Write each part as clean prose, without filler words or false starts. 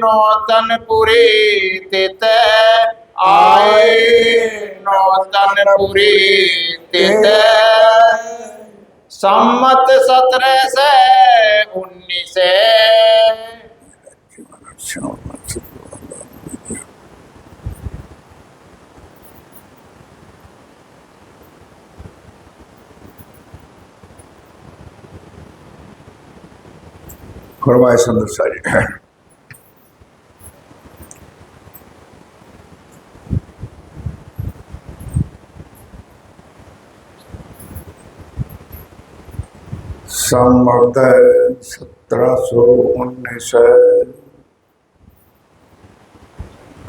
नौतनपुरी तित आए नौतनपुरी तित सम्मत 1719 फरमाए सुंदर सारी संवत 1719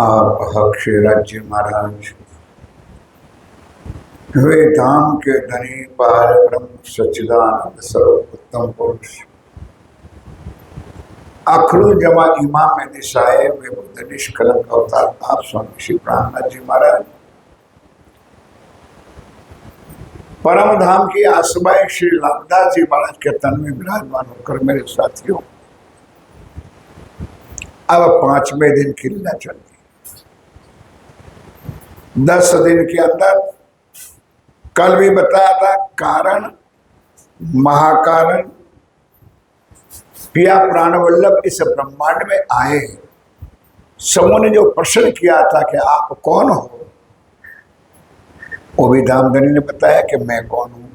आप हक्षी राज्य महाराज वे धाम के धनी पार ब्रह्म सच्चिदानंद सर्वोत्तम पुरुष आखिरी जमा इमाम में दिशाए वे बुद्ध निष्कलंक अवतार आप स्वामी श्री प्राणनाथ जी महाराज परम धाम की आसमाई श्री लाभदास जी महाराज के तन में विराजमान होकर मेरे साथियों अब 5वें दिन की लीला चल रही 10 दिन के अंदर कल भी बताया था कारण महाकारण पिया प्राणवल्लभ इस ब्रह्मांड में आए समूह ने जो प्रश्न किया था कि आप कौन हो वो भी धामधनी ने बताया कि मैं कौन हूं।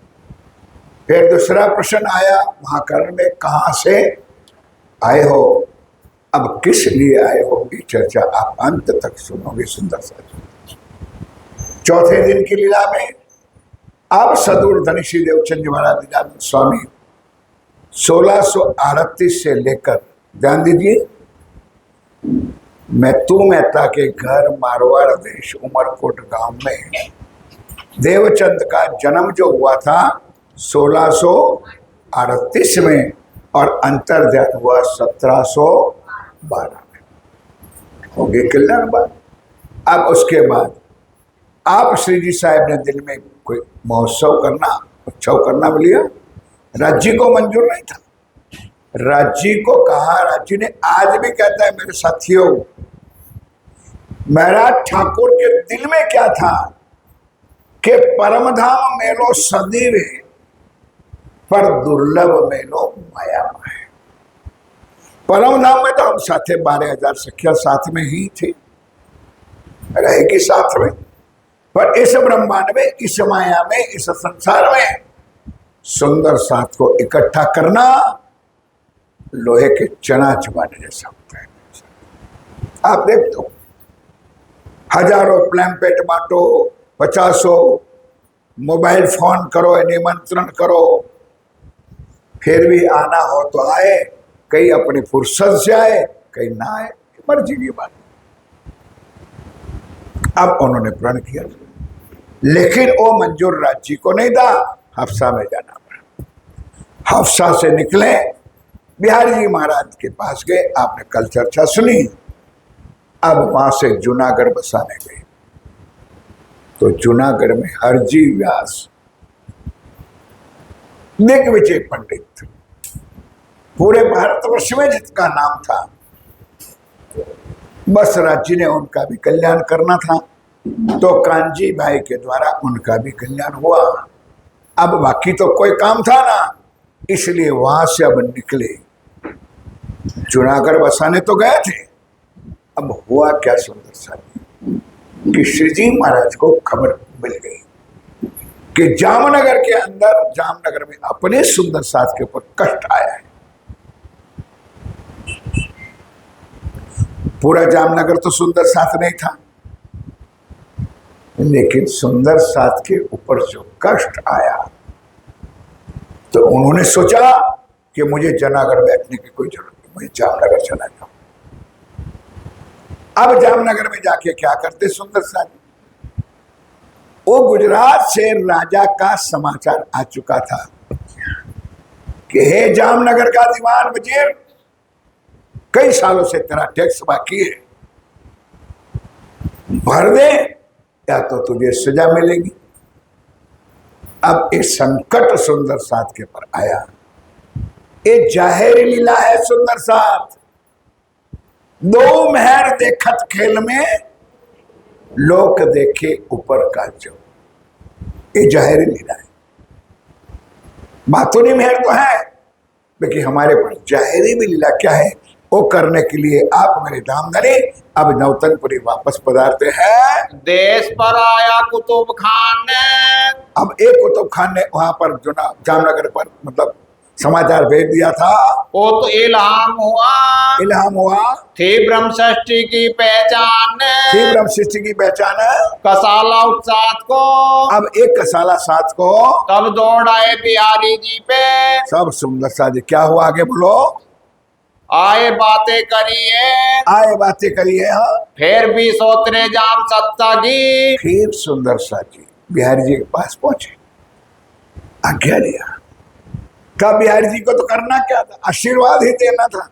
फिर दूसरा प्रश्न आया महाकारण में कहां से आए हो अब किस लिए आए हो ये चर्चा आप अंत तक सुनोगे सुंदर सा। चौथे दिन की लीला में अब सदगुरु धनी श्री देवचंद महाराज दयानंद स्वामी 1638 से लेकर ध्यान दीजिए मैतू मेहता के घर मारवाड़ देश उमरकोट गांव में देवचंद का जन्म जो हुआ था 1638 में और अंतर्ध्यान हुआ 1712 में हो गए कल्याण बात। अब उसके बाद आप श्री जी साहब ने दिल में कोई महोत्सव करना उत्सव करना बोलिए राज्य को मंजूर नहीं था। राज्य को कहा राज्य ने आज भी कहता है मेरे साथियों महाराज ठाकुर के दिल में क्या था कि परमधाम मेलो सदैव पर दुर्लभ मेलो माया है। परमधाम में तो हम साथे 12,000 सखिया साथ में ही थे रहेगी साथ में पर इस ब्रह्मांड में इस माया में इस संसार में सुंदर साथ को इकट्ठा करना लोहे के चना चबाने जैसा होता है। आप देख दो हजारों प्लैम्पेट बांटो 50 मोबाइल फोन करो निमंत्रण करो फिर भी आना हो तो आए कई अपनी फुर्सत से आए कई ना आए मर्जी की बात। अब उन्होंने प्रण किया लेकिन वो मंजूर राज्य को नहीं था हफ्सा में जाना पड़ा। हफ्सा से निकले बिहारी जी महाराज के पास गए आपने कल चर्चा सुनी। अब वहां से जूनागढ़ बसाने गए तो जूनागढ़ में हरजी व्यास दिग्विजय पंडित पूरे भारतवर्ष में जिसका नाम था बस राज्य ने उनका भी कल्याण करना था तो कांजी भाई के द्वारा उनका भी कल्याण हुआ। अब बाकी तो कोई काम था ना इसलिए वहां से अब निकले जूनागढ़ बसाने तो गए थे। अब हुआ क्या सुंदर सा कि श्री जी महाराज को खबर मिल गई कि जामनगर के अंदर जामनगर में अपने सुंदर साथ के ऊपर कष्ट आया है। पूरा जामनगर तो सुंदर साथ नहीं था लेकिन सुंदर साथ के ऊपर जो कष्ट आया तो उन्होंने सोचा कि मुझे जूनागढ़ बैठने की कोई जरूरत नहीं मुझे जामनगर चला जाऊं। अब जामनगर में जाके क्या करते सुंदर साथ वो गुजरात से राजा का समाचार आ चुका था कि हे जामनगर का दीवान वजीर कई सालों से तेरा टैक्स बाकी है भर दे या तो तुझे सजा मिलेगी। अब एक संकट सुंदर साथ के पर आया। ये जाहिर लीला है सुंदर साथ दो मेहर देखत खेल में, लोक देखे ऊपर का जो। ये जाहिर लीला है, बातों नहीं मेहर तो है, लेकिन हमारे पास जाहिरी भी लीला क्या है वो करने के लिए आप मेरे धाम धनी अब नौतनपुरी वापस पधारते हैं। देश पर आया कुतुब खान ने, अब एक कुतुब खान ने वहां पर जो ना जामनगर पर मतलब समाचार भेज दिया था। वो तो इल्हाम हुआ, इल्हाम हुआ, थी ब्रह्म षष्ठी की पहचान, थी ब्रह्म सृष्टि की पहचान है। कसाला उत्सात को, अब एक कसाला साथ को तब दौड़ आए बिहारी जी पे, सब सुंदर सा जी क्या हुआ आगे बोलो। आए बातें करिए, आए बातें करिए। हाँ, फिर भी सोतरे जाम सत्ता की, फिर सुंदर सा जी बिहारी जी के पास पहुंचे, आज्ञा लिया। तब बिहारी जी को तो करना क्या था, आशीर्वाद ही देना था।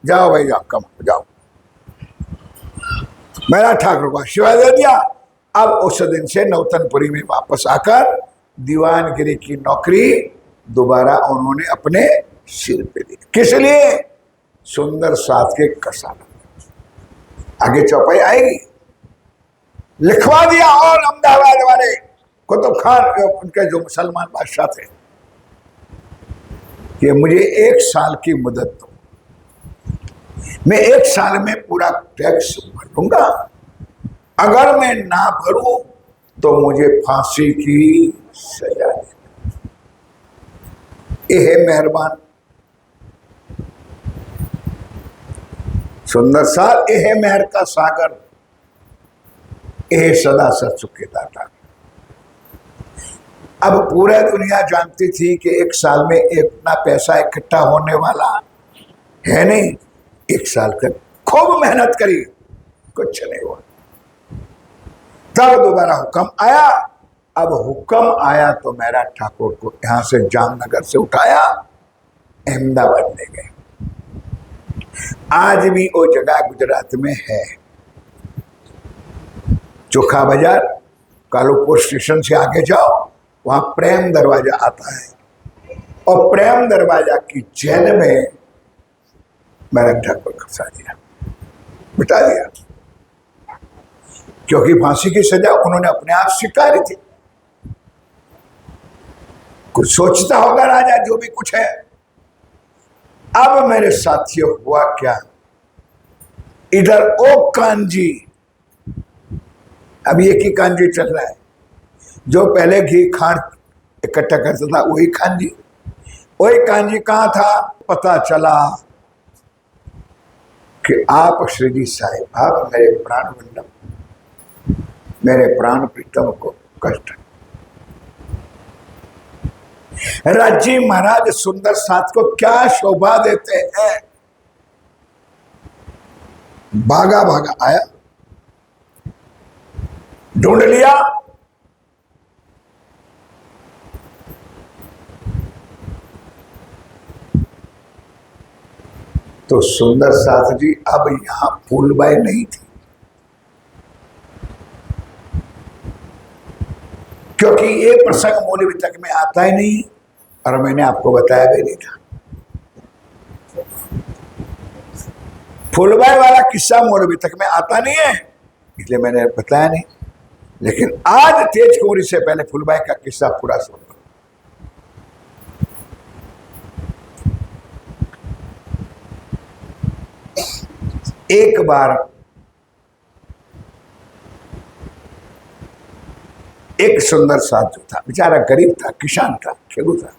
जाओ भाई जाओ, कम जाओ, मेरा ठाकुर को आशीर्वाद दे दिया। अब उस दिन से नौतनपुरी में वापस आकर दीवानगिरी की नौकरी दोबारा उन्होंने अपने सिर पे ली। किस लिए? सुंदर साथ के कसाला। आगे चौपाई आएगी, लिखवा दिया। और अहमदाबाद वाले कुतुब खान उनके जो मुसलमान बादशाह थे कि मुझे 1 साल की मुदत दो, मैं 1 साल में पूरा टैक्स भर दूंगा, अगर मैं ना भरूं तो मुझे फांसी की सजा दे। ये है मेहरबान सुंदर साल, ये है मेहर का सागर, ये सदा सत सुख के दाता। अब पूरा दुनिया जानती थी कि 1 साल में इतना पैसा इकट्ठा होने वाला है नहीं। 1 साल तक खूब मेहनत करी, कुछ नहीं हुआ। तब दोबारा हुक्म आया। अब हुक्म आया तो मेरा ठाकुर को यहां से जामनगर से उठाया, अहमदाबाद ले गए। आज भी वो जगह गुजरात में है, चोखा बाजार, कालूपुर स्टेशन से आगे जाओ, वहां प्रेम दरवाजा आता है, और प्रेम दरवाजा की जेल में मेरा ठाकुर को फंसा दिया, बिठा दिया, क्योंकि फांसी की सजा उन्होंने अपने आप स्वीकारी थी। कुछ सोचता होगा राजा जो भी कुछ है। अब मेरे साथियों हुआ क्या, इधर ओ कांजी, अब एक ही कांजी चल रहा है, जो पहले घी खांड इकट्ठा करता था वही कांजी। वही कांजी कहाँ था, पता चला कि आप श्री जी साहिब, आप मेरे प्राण वल्लभ, मेरे प्राण प्रीतम को कष्ट। राजी महाराज सुंदर साथ को क्या शोभा देते हैं। भागा भागा आया, ढूंढ लिया, तो सुंदर साथ जी अब यहां फूलबाई नहीं थी, क्योंकि ये प्रसंग मौलवी तक में आता ही नहीं और मैंने आपको बताया भी नहीं था। फूलबाई वाला किस्सा मौलवी तक में आता नहीं है, इसलिए मैंने बताया नहीं। लेकिन आज तेज कुंवरी से पहले फूलबाई का किस्सा पूरा सुन लो। एक बार एक सुंदर साथ जो था, बेचारा गरीब था, किसान था, खेडू था,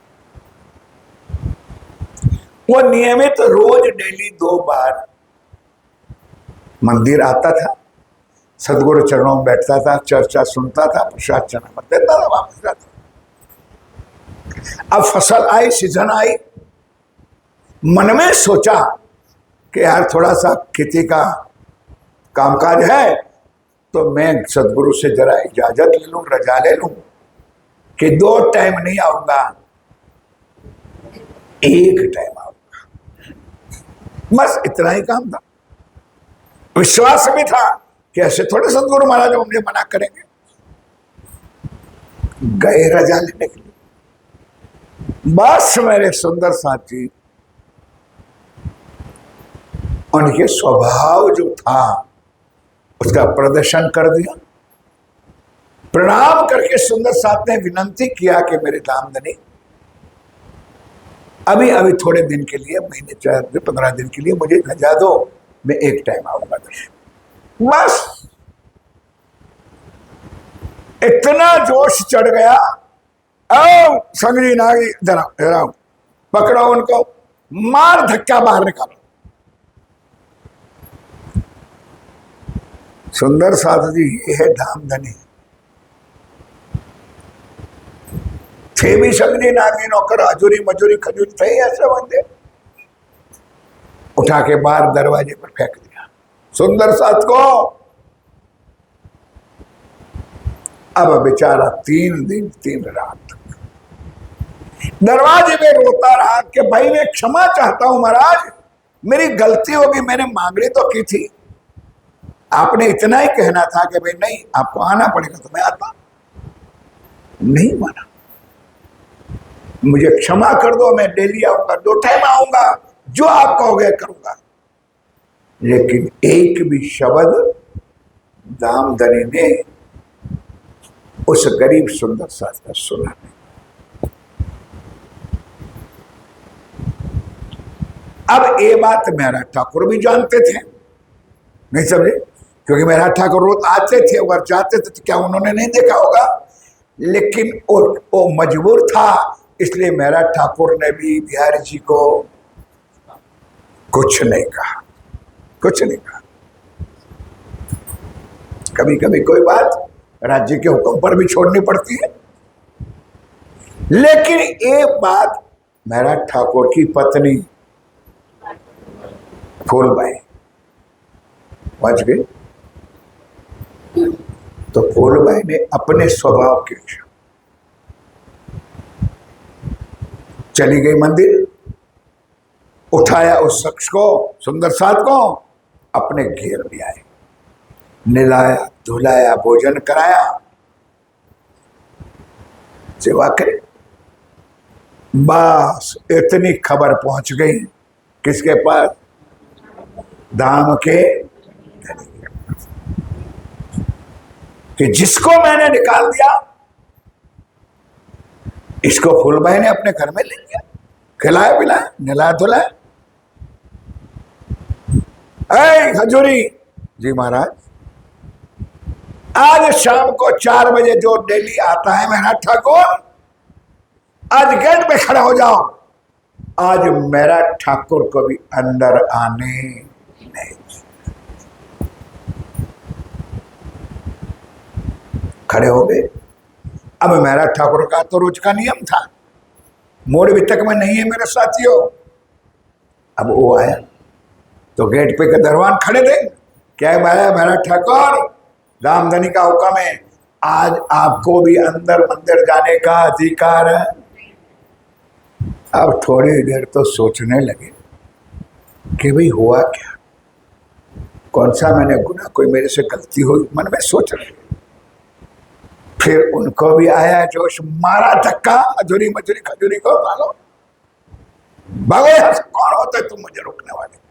वो नियमित रोज डेली 2 बार मंदिर आता था, सदगुरु चरणों में बैठता था, चर्चा सुनता था, प्रसाद चना देता था, वापस जाता। अब फसल आई, सीजन आई, मन में सोचा कि यार थोड़ा सा खेती का कामकाज है, तो मैं सदगुरु से जरा इजाजत ले लूं, रजा ले लूं कि 2 टाइम नहीं आऊंगा, 1 टाइम आऊंगा, बस इतना ही काम था। विश्वास भी था कि ऐसे थोड़े सदगुरु महाराज मुझे मना करेंगे। गए रजा लेने के लिए, बस मेरे सुंदर साथी उनके स्वभाव जो था उसका प्रदर्शन कर दिया। प्रणाम करके सुंदर साथ ने विनंती किया कि मेरे दामदनी, अभी अभी थोड़े दिन के लिए, महीने 15 दिन के लिए मुझे भेजा दो, मैं एक टाइम आऊंगा दर्शन। बस इतना जोश चढ़ गया, आओ संगरी नागी, इधर आओ, पकड़ो उनको, मार धक्का बाहर निकालो। सुंदर साथ जी ये है धामधनी, थे भी संगरी नागी नौकर, हजूरी मजूरी खजूरी थे ऐसे बंदे, उठा के बाहर दरवाजे पर फेंक दिया सुंदर साथ को। अब बेचारा 3 दिन 3 रात दरवाजे में रोता रहा कि भाई मैं क्षमा चाहता हूं महाराज, मेरी गलती होगी, मैंने मांगनी तो की थी, आपने इतना ही कहना था कि भाई नहीं आपको आना पड़ेगा, तो मैं आता, नहीं माना, मुझे क्षमा कर दो, मैं डेली आऊंगा, 2 टाइम आऊंगा, जो आप कहोगे करूंगा। लेकिन एक भी शब्द दामदनी ने उस गरीब सुंदर साथ का सुना नहीं। अब ये बात मेरा ठाकुर भी जानते थे, नहीं समझे, क्योंकि मेरा ठाकुर रोज आते थे और जाते थे, तो क्या उन्होंने नहीं देखा होगा, लेकिन वो मजबूर था, इसलिए मेरा ठाकुर ने भी बिहारी जी को कुछ नहीं कहा, कुछ नहीं कहा। कभी कभी कोई बात राज्य के हुक्म पर भी छोड़नी पड़ती है, लेकिन एक बात मेरा ठाकुर की पत्नी फूलबाई पहुंच गई, तो फूलबाई ने अपने स्वभाव के चली गई मंदिर, उठाया उस शख्स को, सुंदर साथ को, अपने घेर में आए, निलाया धुलाया, भोजन कराया, सेवा करे। बस इतनी खबर पहुंच गई किसके पास, धाम के, कि जिसको मैंने निकाल दिया, इसको फूलबाई ने अपने घर में ले लिया, खिलाया पिलाया, निलाया धुलाया। हजूरी जी महाराज, आज शाम को 4 बजे जो डेली आता है मेरा ठाकुर, आज गेट पे खड़ा हो जाओ, आज मेरा ठाकुर को भी अंदर आने नहीं। खड़े हो गए। अब मेरा ठाकुर का तो रोज का नियम था, मोड़ भी तक में नहीं है मेरे साथियों। अब वो आया तो गेट पे के दरवान खड़े थे, क्या भाया मेरा ठाकुर, दामदनी का हुक्म है, आज आपको भी अंदर मंदिर जाने का अधिकार है। अब थोड़ी देर तो सोचने लगे कि भाई हुआ क्या, कौन सा मैंने गुनाह, कोई मेरे से गलती हुई, मन में सोच रहे। फिर उनको भी आया जोश, मारा धक्का, अधूरी मजूरी खजूरी को भागो भागो यहां से, कौन होता है तुम मुझे रोकने वाले।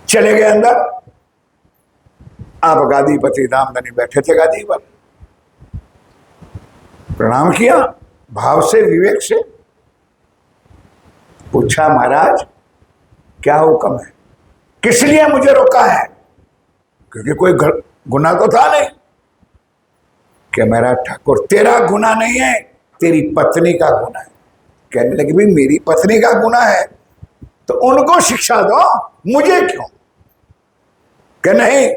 चले गए अंदर। अब गादीपति दामदनी बैठे थे गादी पर, प्रणाम किया भाव से, विवेक से, पूछा महाराज क्या हुक्म है, किस लिए मुझे रोका है, क्योंकि कोई गुनाह तो था नहीं। कि मेरा ठाकुर तेरा गुनाह नहीं है, तेरी पत्नी का गुनाह है। कहने लगे भाई मेरी पत्नी का गुनाह है तो उनको शिक्षा दो, मुझे क्यों। कि नहीं,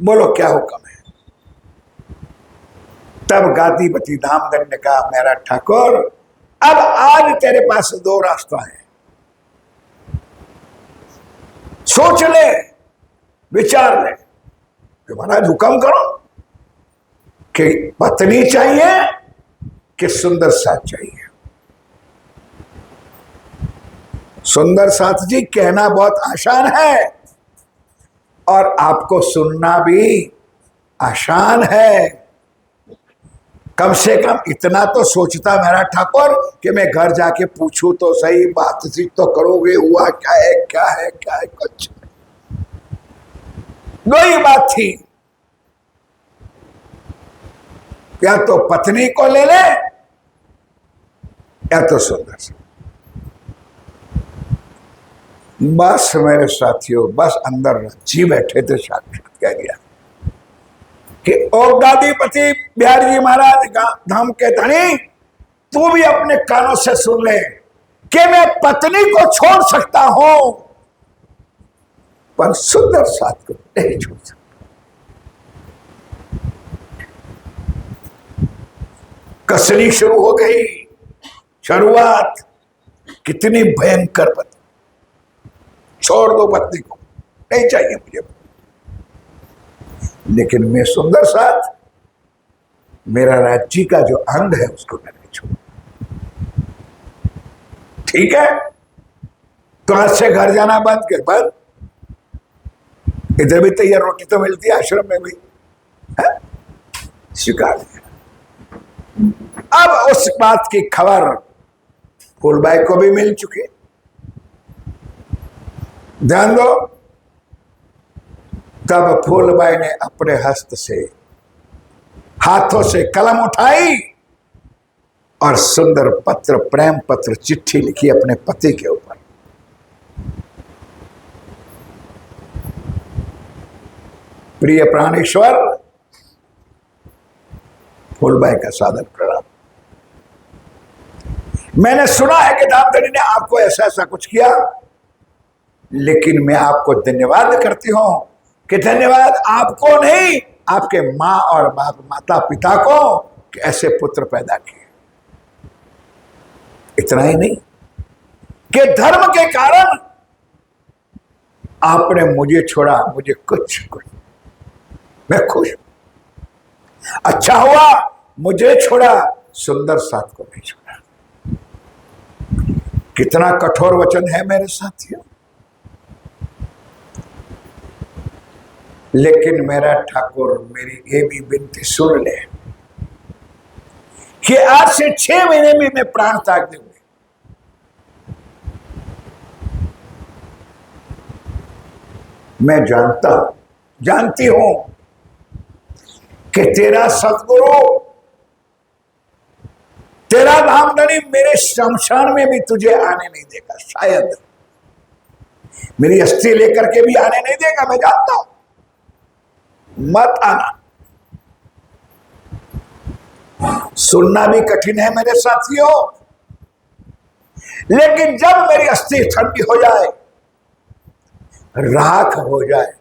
बोलो क्या हुक्म है। तब गादीपति दामदनी ने कहा मेरा ठाकुर, अब आज तेरे पास 2 रास्ता है, सोच ले, विचार ले, कि महाराज हुक्म करो कि पत्नी चाहिए कि सुंदर साथ चाहिए। सुंदर साथ जी कहना बहुत आसान है और आपको सुनना भी आसान है। कम से कम इतना तो सोचता मेरा ठाकुर कि मैं घर जाके पूछूं तो सही, बातचीत तो करोगे, हुआ क्या है क्या है क्या है। कुछ दो ही बात थी, या तो पत्नी को ले ले या तो सुंदर से। बस मेरे साथियों, बस अंदर जी बैठे थे, साक्षात कह दिया कि ओ गादीपति बिहारी जी महाराज धाम के धनी, तू भी अपने कानों से सुन ले कि मैं पत्नी को छोड़ सकता हूं पर सुंदर साथ को नहीं छोड़ सकता। कसनी शुरू हो गई, शुरुआत कितनी भयंकर पत्नी, छोड़ दो पत्नी को, नहीं चाहिए मुझे, लेकिन मैं सुंदर साथ, मेरा राज्य का जो अंग है उसको मैं नहीं छोड़। ठीक है, तो आज से घर जाना बंद कर, बंद। इधर भी तैयार रोटी तो मिलती है, आश्रम में भी स्वीकार किया। अब उस बात की खबर फूलबाई को भी मिल चुकी। ध्यान दो, तब फूलबाई ने अपने हस्त से, हाथों से कलम उठाई और सुंदर पत्र, प्रेम पत्र, चिट्ठी लिखी अपने पति के ऊपर। प्रिय प्राणेश्वर, फूलबाई का सादर प्रणाम। मैंने सुना है कि धामधनी ने आपको ऐसा ऐसा कुछ किया, लेकिन मैं आपको धन्यवाद करती हूं कि धन्यवाद आपको नहीं, आपके मां और बाप, माता पिता को, कि ऐसे पुत्र पैदा किए। इतना ही नहीं कि धर्म के कारण आपने मुझे छोड़ा, मुझे कुछ मैं खुश हूं। अच्छा हुआ मुझे छोड़ा, सुंदर साथ को नहीं छोड़ा। कितना कठोर वचन है मेरे साथियों, लेकिन मेरा ठाकुर मेरी ये भी विनती सुन ले कि आज से 6 महीने में मैं प्राण त्याग दूंगी। मैं जानती हूं कि तेरा सतगुरु, तेरा धामधनी मेरे शमशान में भी तुझे आने नहीं देगा, शायद मेरी अस्थि लेकर के भी आने नहीं देगा, मैं जानता हूं। मत आना। सुनना भी कठिन है मेरे साथियों, लेकिन जब मेरी अस्थि ठंडी हो जाए, राख हो जाए,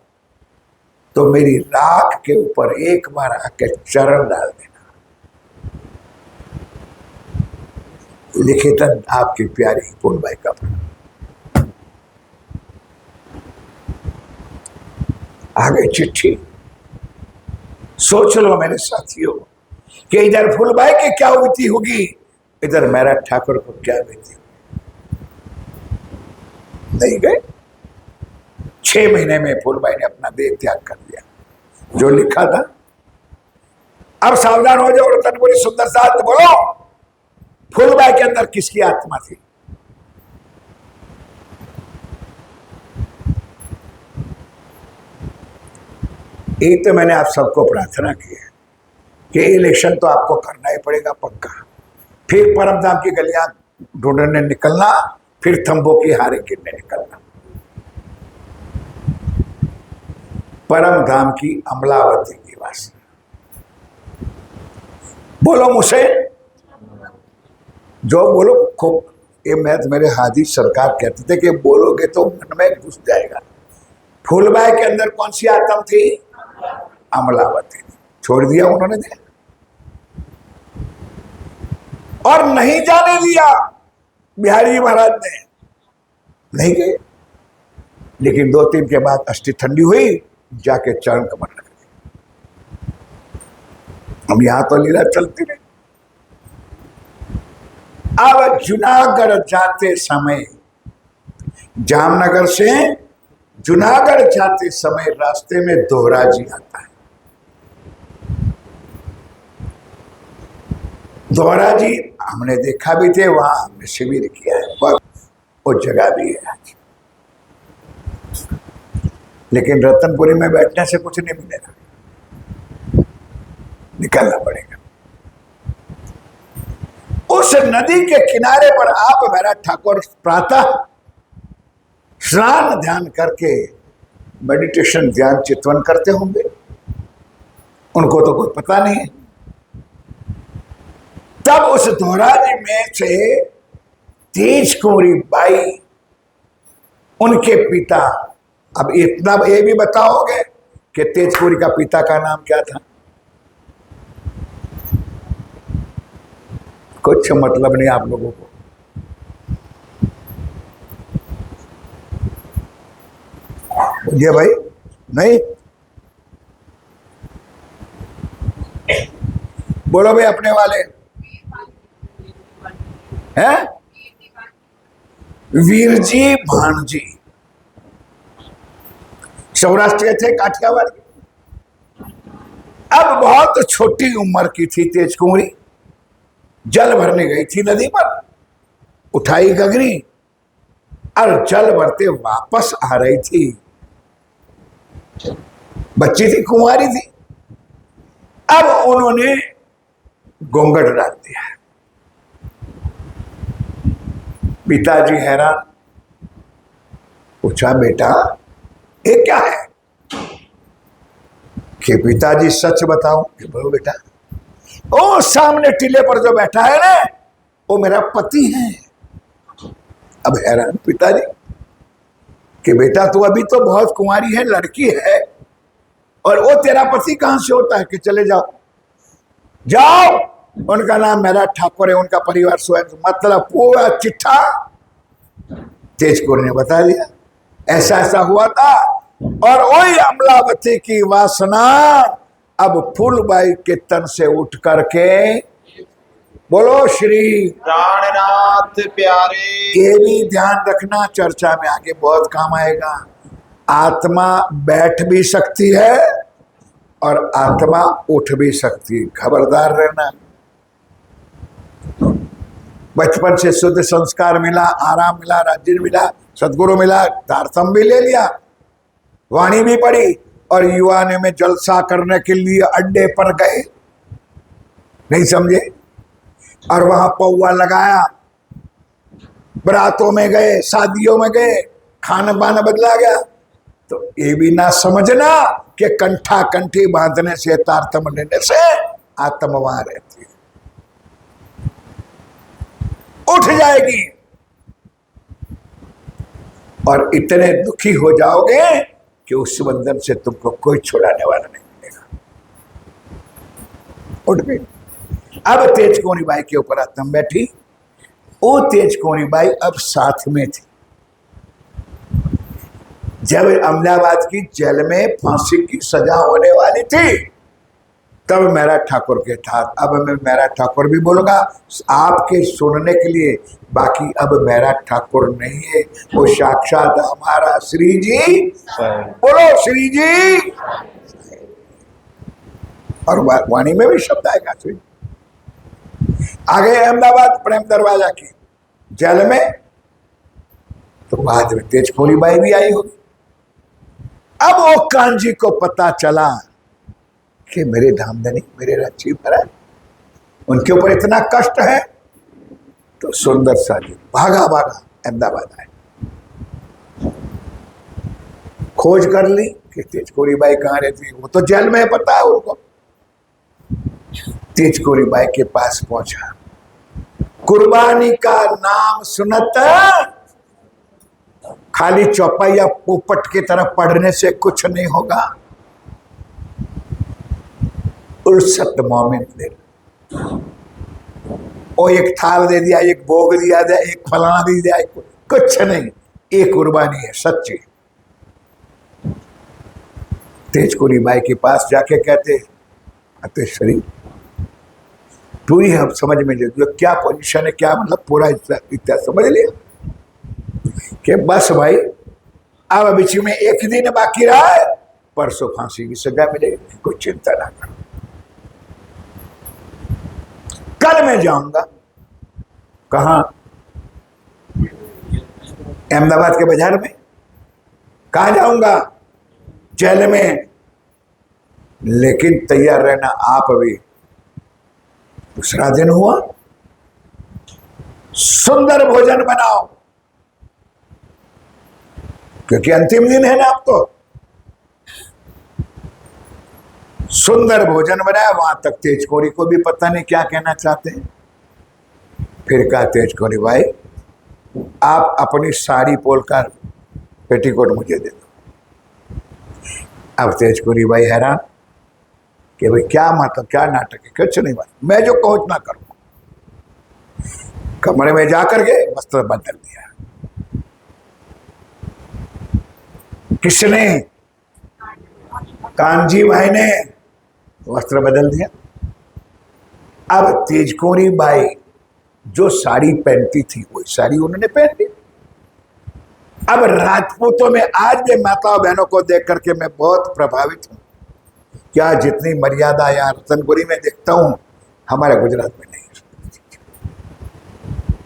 तो मेरी राख के ऊपर एक बार आके चरण डाल देना। लिखितन आपकी प्यारी फूलबाई का। आगे चिट्ठी। सोच लो मेरे साथियों कि इधर फूलबाई की क्या बीती होगी, इधर मेरा ठाकुर को क्या बीती होगी। नहीं गए। 6 महीने में फूलबाई ने अपना देह त्याग कर दिया, जो लिखा था। अब सावधान हो जाओ, रतनपुरी सुंदर साथ बोलो, फूलबाई के अंदर किसकी आत्मा थी? ये तो मैंने आप सबको प्रार्थना की है कि इलेक्शन तो आपको करना ही पड़ेगा पक्का। फिर परम धाम की गलियां ढूंढने निकलना, फिर थंबों की हारे गिरने निकलना। परम धाम की अमलावती की वासना। बोलो मुझसे, जो बोलो खूब। ये मेरे हाजी सरकार कहते थे कि बोलोगे तो मन में घुस जाएगा। फूलबाई के अंदर कौन सी आत्मा थी? अमलावती। छोड़ दिया उन्होंने दे, और नहीं जाने दिया बिहारी महाराज ने, नहीं गए। लेकिन 2-3 के बाद अस्थि ठंडी हुई, जाके चरण कमल रख दी। अब यहां तो लीला चलती रही। अब जूनागढ़ जाते समय, जामनगर से जूनागढ़ जाते समय रास्ते में दोहरा जी आता है। दोहरा जी हमने देखा भी थे, वहां हमने शिविर किया है, बहुत वो जगह भी है आज। लेकिन रतनपुरी में बैठने से कुछ नहीं मिलेगा, निकलना पड़ेगा। उस नदी के किनारे पर आप मेरा ठाकुर प्रातः स्नान ध्यान करके मेडिटेशन ध्यान चितवन करते होंगे, उनको तो कोई पता नहीं है। तब उस दोहराजी में से तेज कुंवरी बाई, उनके पिता, अब इतना ये भी बताओगे कि तेज कुंवरी का पिता का नाम क्या था? कुछ मतलब नहीं आप लोगों को। बोलिए भाई, नहीं बोलो भाई अपने वाले हैं? वीरजी भाणजी, सौराष्ट्र के थे, काठियावाड़ के। अब बहुत छोटी उम्र की थी तेज कुंवरी, जल भरने गई थी नदी पर, उठाई गगरी और जल भरते वापस आ रही थी। बच्ची थी, कुंवारी थी। अब उन्होंने घूंघट डाल दिया। पिताजी हैरान, पूछा बेटा ये क्या है? कि पिताजी सच बताओ। कि बोलो बेटा, ओ सामने टीले पर जो बैठा है ना, वो मेरा पति है। अब हैरान पिताजी कि बेटा तू अभी तो बहुत कुंवारी है, लड़की है, और वो तेरा पति कहां से होता है? कि चले जाओ जाओ, उनका नाम मेरा ठाकुर है, उनका परिवार स्वयं, मतलब पूरा चिट्ठा तेज कुंवर ने बता दिया। ऐसा ऐसा हुआ था, और वही अमलावती की वासना अब फूलबाई के तन से उठ करके, बोलो श्री प्राणनाथ प्यारे। ये भी ध्यान रखना, चर्चा में आगे बहुत काम आएगा। आत्मा बैठ भी सकती है और आत्मा उठ भी सकती है, खबरदार रहना। बचपन से शुद्ध संस्कार मिला, आराम मिला, राज्य मिला, सदगुरु मिला, तारतम भी ले लिया, वाणी भी पढ़ी, और युवाने में जलसा करने के लिए अड्डे पर गए, नहीं समझे, और वहां पौवा लगाया, बरातों में गए, शादियों में गए, खाना पाना बदला गया। तो ये भी ना समझना कि कंठा कंठी बांधने से, तारतम लेने से आत्मा वहां रहती है, उठ जाएगी और इतने दुखी हो जाओगे कि उस बंधन से तुमको कोई छुड़ाने वाला नहीं मिलेगा। उठ गई। अब तेज कुंवरी बाई के ऊपर आत्मा बैठी। वो तेज कुंवरी बाई अब साथ में थी। जब अहमदाबाद की जेल में फांसी की सजा होने वाली थी, तब मेरा ठाकुर के था। अब मैं मेरा ठाकुर भी बोलूंगा आपके सुनने के लिए, बाकी अब मेरा ठाकुर नहीं है, वो साक्षात हमारा श्री जी। बोलो श्री जी। और वाणी में भी शब्द आएगा श्री। आगे अहमदाबाद प्रेम दरवाजा की जेल में, तो बाद में तेज कुंवरी बाई भी आई होगी। अब वो कांजी को पता चला कि मेरे धामधनी, मेरे रची भरा, उनके ऊपर इतना कष्ट है, तो सुंदर सा जी भागा भागा अहमदाबाद आए। खोज कर ली कि तेज कुंवरी बाई कहाँ रहती, वो तो जेल में है, पता है उनको। तेज कुंवरी बाई के पास पहुंचा। कुर्बानी का नाम सुनता, खाली चौपाइया पोपट की तरफ पढ़ने से कुछ नहीं होगा। उर्सत मोमिन दे, ओ एक थाल दे दिया, एक भोग दिया, एक फलाना दे दिया, कुछ नहीं, एक कुर्बानी है सच्ची। तेज कुंवरी बाई के पास जाके कहते, अते शरीर पूरी हम समझ में जो क्या पोजीशन है, क्या मतलब पूरा इतना समझ लिया कि बस भाई अब बीच में एक दिन बाकी रहा है, परसों फांसी की सजा मिलेगी, कोई चिंता ना करो। कल मैं जाऊंगा। कहाँ? अहमदाबाद के बाजार में। कहाँ जाऊंगा? जेल में। लेकिन तैयार रहना आप। अभी दूसरा दिन हुआ, सुंदर भोजन बनाओ, क्योंकि अंतिम दिन है ना। आप तो सुंदर भोजन बनाया। वहां तक तेजकोरी को भी पता नहीं क्या कहना चाहते हैं। फिर कहा, तेजकोरी भाई आप अपनी साड़ी पोलकर पेटीकोट मुझे दे दो। अब तेजकोरी भाई हैरान कि भाई क्या मतलब, क्या नाटक है? कुछ नहीं, बात मैं जो कहूँ ना करूँ। कमरे में जाकर के वस्त्र बदल दिया। किसने? कांजी भाई ने वस्त्र बदल दिया। अब तेजकोरी बाई जो साड़ी पहनती थी वही साड़ी उन्होंने पहन ली। अब राजपूतों में आज भी माताओं बहनों को देख करके मैं बहुत प्रभावित हूं। क्या जितनी मर्यादा या रतनपुरी में देखता हूं, हमारे गुजरात में नहीं।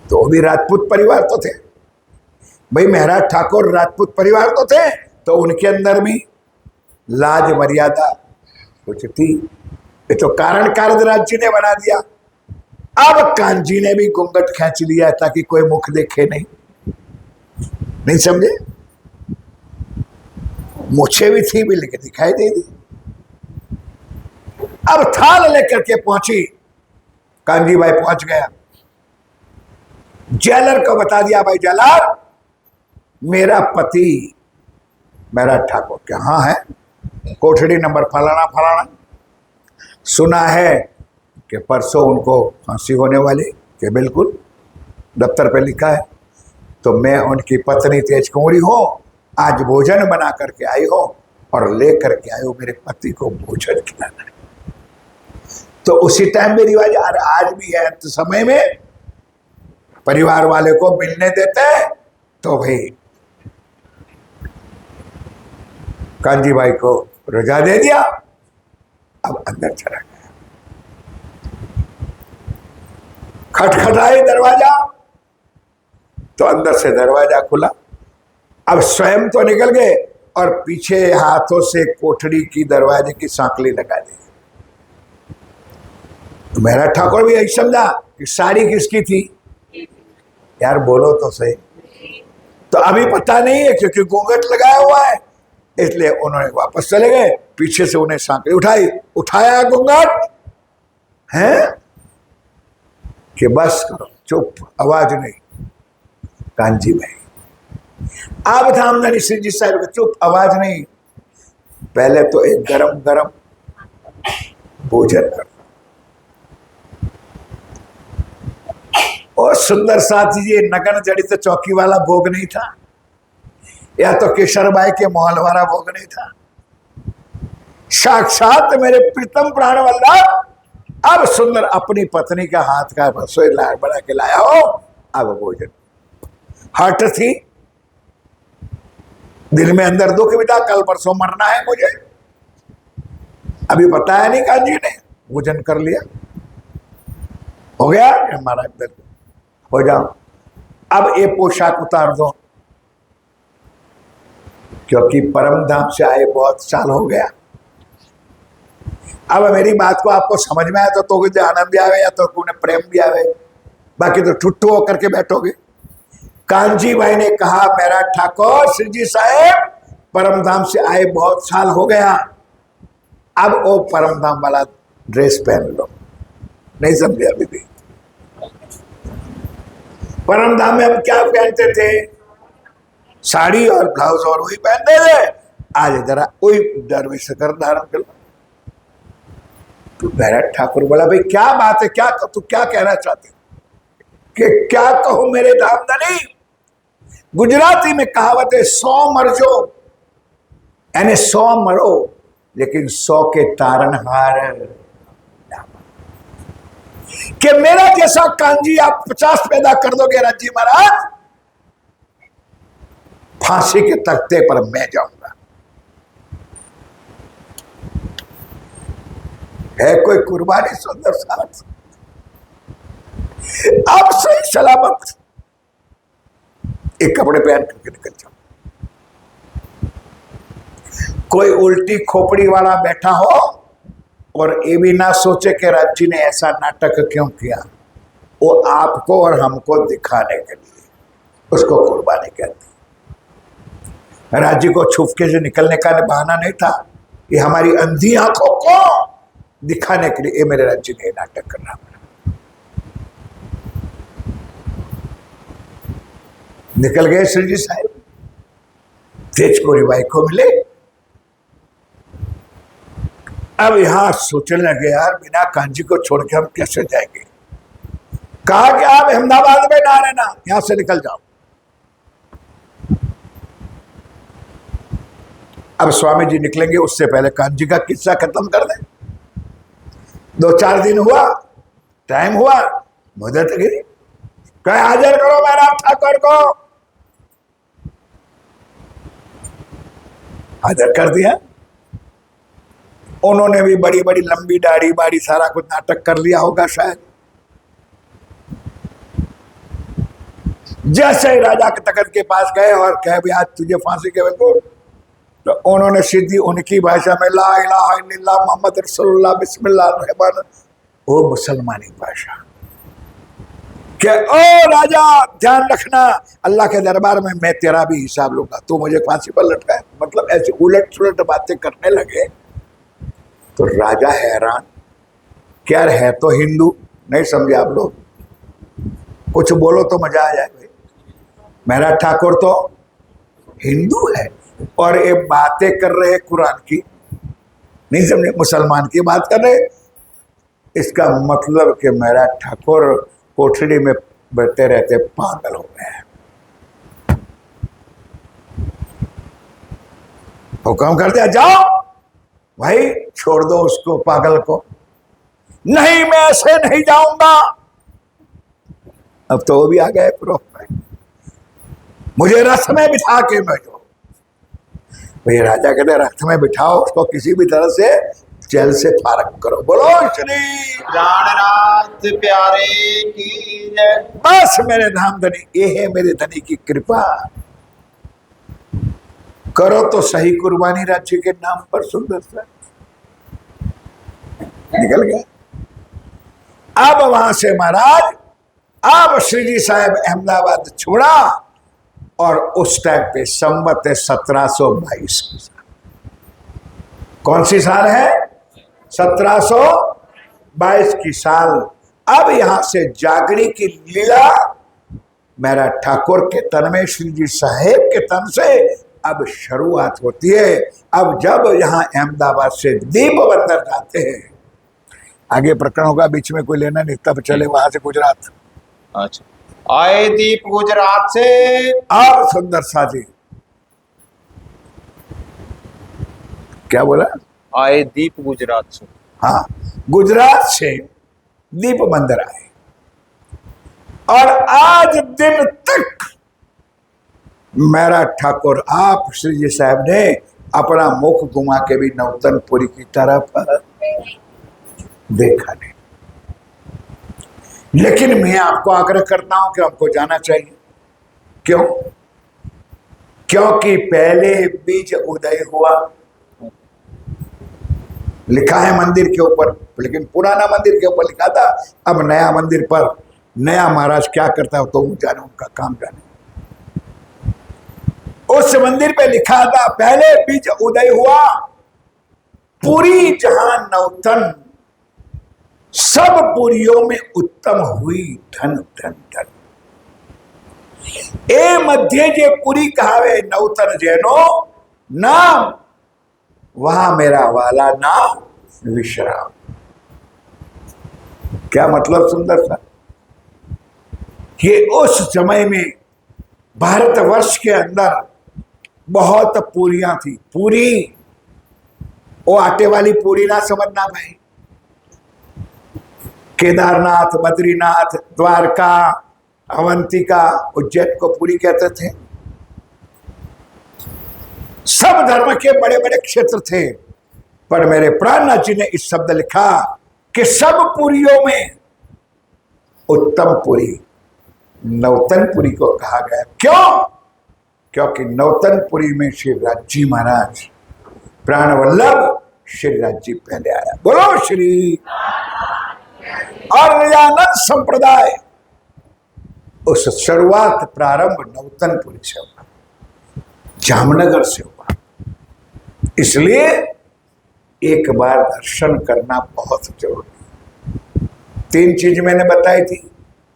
तो वो भी राजपूत परिवार तो थे भाई, महाराज ठाकुर राजपूत परिवार तो थे, तो उनके अंदर भी लाज मर्यादा कुछ थी। ये तो कारण कारदराज जी ने बना दिया। अब कांजी ने भी घूंघट खींच लिया ताकि कोई मुख देखे नहीं समझे? मुझे भी थी भी, लेकिन दिखाई दे दी। अब थाल लेकर के पहुंची, कांजी भाई पहुंच गया। जेलर को बता दिया, भाई जेलर मेरा पति मेरा ठाकुर कहाँ है? कोठड़ी नंबर फलाना फलाना। सुना है कि परसों उनको फांसी होने वाली, कि बिल्कुल दफ्तर पे लिखा है। तो मैं उनकी पत्नी तेजकुंवरी हो, आज भोजन बना करके आई हो और ले करके आए हो मेरे पति को भोजन खिलाना। तो उसी टाइम में रिवाज आज भी है। तो समय में परिवार वाले को मिलने देते हैं। तो भाई कांजी भाई को रजा दे दिया। अब अंदर चला गया। खटखटाई दरवाजा, तो अंदर से दरवाजा खुला। अब स्वयं तो निकल गए और पीछे हाथों से कोठड़ी की दरवाजे की सांकली लगा दी। तो मेरा ठाकुर भी यही समझा कि साड़ी किसकी थी। यार बोलो तो सही। तो अभी पता नहीं है क्योंकि घूंघट लगाया हुआ है, इसलिए उन्होंने वापस चले गए। पीछे से उन्हें सांकली उठाया घूंघट है कि बस करो, चुप, आवाज नहीं। कांजी भाई अब धामधनी सिंह जी साहब को चुप, आवाज नहीं। पहले तो एक गरम गरम भोजन कर। और सुंदर साथी जी, नगन जड़ित चौकी वाला भोग नहीं था, या तो केशरबाई के महल वाला भोग नहीं था। साक्षात मेरे प्रीतम प्राण वल्लभ अब सुंदर अपनी पत्नी का हाथ का रसोई बना के लाया हो। अब भोजन हट थी, दिल में अंदर दुख भी था, कल परसों मरना है मुझे। अभी बताया नहीं कांजी ने, भोजन कर लिया, हो गया हमारा अंदर। हो जाओ, अब ये पोशाक उतार दो, क्योंकि परम धाम से आए बहुत साल हो गया। अब मेरी बात को आपको समझ में आया तो मुझे आनंद भी आवे या तो उन्हें प्रेम भी आवे, बाकी तो ठुट्ठू होकर के बैठोगे। कांजी भाई ने कहा, मेरा ठाकुर श्री जी साहब परम धाम से आए बहुत साल हो गया, अब वो परम धाम वाला ड्रेस पहन लो। नहीं समझे अभी भी? परम धाम में हम क्या पहनते थे? साड़ी और ब्लाउज और वही पहनते थे। आज जरा वही दरवेश कर धारण कर लो। तो मेरा ठाकुर बोला, भाई क्या बात है, क्या तू क्या कहना चाहते कि क्या कहूं मेरे धामधनी? गुजराती में कहावत है, 100 मरजो, यानी 100 मरो लेकिन 100 के तारनहार। कि मेरा जैसा कांजी आप 50 पैदा कर दोगे राजी महाराज, फांसी के तख्ते पर मैं जाऊंगा। है कोई कुर्बानी सुंदर साथ? अब सही सलामत एक कपड़े पहन करके निकल जाओ। कोई उल्टी खोपड़ी वाला बैठा हो और ये भी ना सोचे कि राज जी ने ऐसा नाटक क्यों किया, वो आपको और हमको दिखाने के लिए, उसको कुर्बानी कहती। राज जी को छुपके से निकलने का बहाना नहीं था, ये हमारी अंधी आंखों को दिखाने के लिए ये मेरे राज जी ने नाटक करना पड़ा। निकल गए श्री जी साहब, तेज कोरी बाई को मिले। अब यहां सोचने लगे यार बिना कांजी को छोड़ के हम कैसे जाएंगे। कहा कि आप अहमदाबाद में ना रहना, यहां से निकल जाओ। अब स्वामी जी निकलेंगे उससे पहले कांजी का किस्सा खत्म कर दें। 2-4 दिन हुआ, टाइम हुआ, मुदत गिरी, कहे हाजिर करो मेरा ठाकुर को। हाजिर कर दिया। उन्होंने भी बड़ी बड़ी लंबी दाढ़ी बाड़ी सारा कुछ नाटक कर लिया होगा शायद। जैसे ही राजा के तख्त के पास गए और कहे भी आज तुझे फांसी के बिल्कुल, तो उन्होंने सीधी उनकी भाषा में ला इलाहा इल्लल्लाह मोहम्मद रसूलुल्लाह बिस्मिल्लाह रहमान, वो मुसलमानी भाषा कि ओ राजा ध्यान रखना अल्लाह के दरबार में मैं तेरा भी हिसाब लूंगा, तू मुझे फांसी पर लटकाए। मतलब ऐसी उलट सुलट बातें करने लगे तो राजा हैरान, क्या है तो हिंदू, नहीं समझे आप लोग, कुछ बोलो तो मजा आ जाए। भाई मेरा ठाकुर तो हिंदू है और ये बातें कर रहे कुरान की, नहीं समझे, मुसलमान की बात कर रहे। इसका मतलब कि मेरा ठाकुर कोठरी में बैठते रहते पागल हो गए हैं। हुक्म कर दिया जाओ भाई छोड़ दो उसको पागल को। नहीं मैं ऐसे नहीं जाऊंगा। अब तो वो भी आ गए प्रूफ में, मुझे रथ में बिठा के बैठो। भाई राजा कहते रथ में बिठाओ उसको, किसी भी तरह से जेल से फारग करो। बोलो श्री प्राणनाथ प्यारे की जय। बस मेरे धाम धनी, ये है मेरे धनी की कृपा। करो तो सही कुर्बानी राज्य के नाम पर। सुंदर सा निकल गया। अब वहां से महाराज अब श्री जी साहब अहमदाबाद छोड़ा और उस टाइम पे संवत 1722 की साल। कौन सी साल है? 1722 की साल। अब यहां से जागरी की लीला मेरा ठाकुर के तन में, श्री जी साहेब के तन से अब शुरुआत होती है। अब जब यहाँ अहमदाबाद से दीप बंदर जाते हैं, आगे प्रकरणों का बीच में कोई लेना नहीं, तब चले वहां से गुजरात। अच्छा, आए दीप गुजरात से। और सुंदर साथी क्या बोला? आए दीप गुजरात से। हाँ, गुजरात से दीप बंदर आए और आज दिन तक मेरा ठाकुर आप श्री जी साहब ने अपना मुख घुमा के भी नौतनपुरी की तरफ देखा नहीं। लेकिन मैं आपको आग्रह करता हूं कि हमको जाना चाहिए। क्यों? क्योंकि पहले बीज उदय हुआ, लिखा है मंदिर के ऊपर, लेकिन पुराना मंदिर के ऊपर लिखा था। अब नया मंदिर पर नया महाराज क्या करता है तो वो जाने, उनका काम जाने। उस मंदिर पे लिखा था पहले बीज उदय हुआ, पूरी जहां नौतन, सब पुरियों में उत्तम हुई धन धन धन। ए मध्य जे पुरी कहावे नौतन जैनो नाम, वहां मेरा वाला नाम विश्राम। क्या मतलब? सुंदर सा कि उस समय में भारतवर्ष के अंदर बहुत पूरियां थी। पूरी वो आटे वाली पूरी ना समझना भाई। केदारनाथ, बद्रीनाथ, द्वारका, अवंतिका, उज्जैन को पूरी कहते थे। सब धर्म के बड़े बड़े क्षेत्र थे, पर मेरे प्राणनाथ जी ने इस शब्द लिखा कि सब पुरियों में उत्तमपुरी नौतनपुरी को कहा गया। क्यों? क्योंकि नौतनपुरी में श्री राजी महाराज प्राणवल्लभ श्री राजी पहले आया। बोलो श्री। और निजानंद संप्रदाय उस शुरुआत प्रारंभ नौतनपुरी से हुआ, जामनगर से हुआ। इसलिए एक बार दर्शन करना बहुत जरूरी। 3 चीज मैंने बताई थी।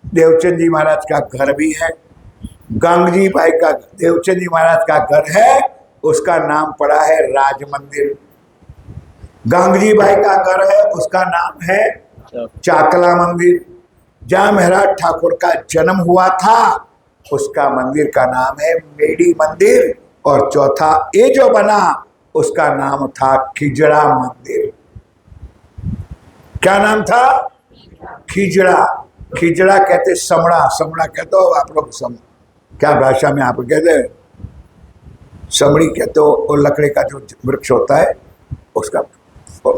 देवचंद जी महाराज का घर भी है, गांगजी भाई का देवचंद जी महाराज का घर है, उसका नाम पड़ा है राज मंदिर। गांगजी भाई का घर है, उसका नाम है चाकला मंदिर। जहां महाराज ठाकुर का जन्म हुआ था उसका मंदिर का नाम है मेडी मंदिर। और चौथा ये जो बना उसका नाम था खिजड़ा मंदिर। क्या नाम था? खिजड़ा। खिजड़ा कहते समड़ा, समड़ा कहते हो आप लोग। क्या भाषा में आप कहते हैं? समड़ी कहते हो। वो लकड़ी का जो वृक्ष होता है उसका,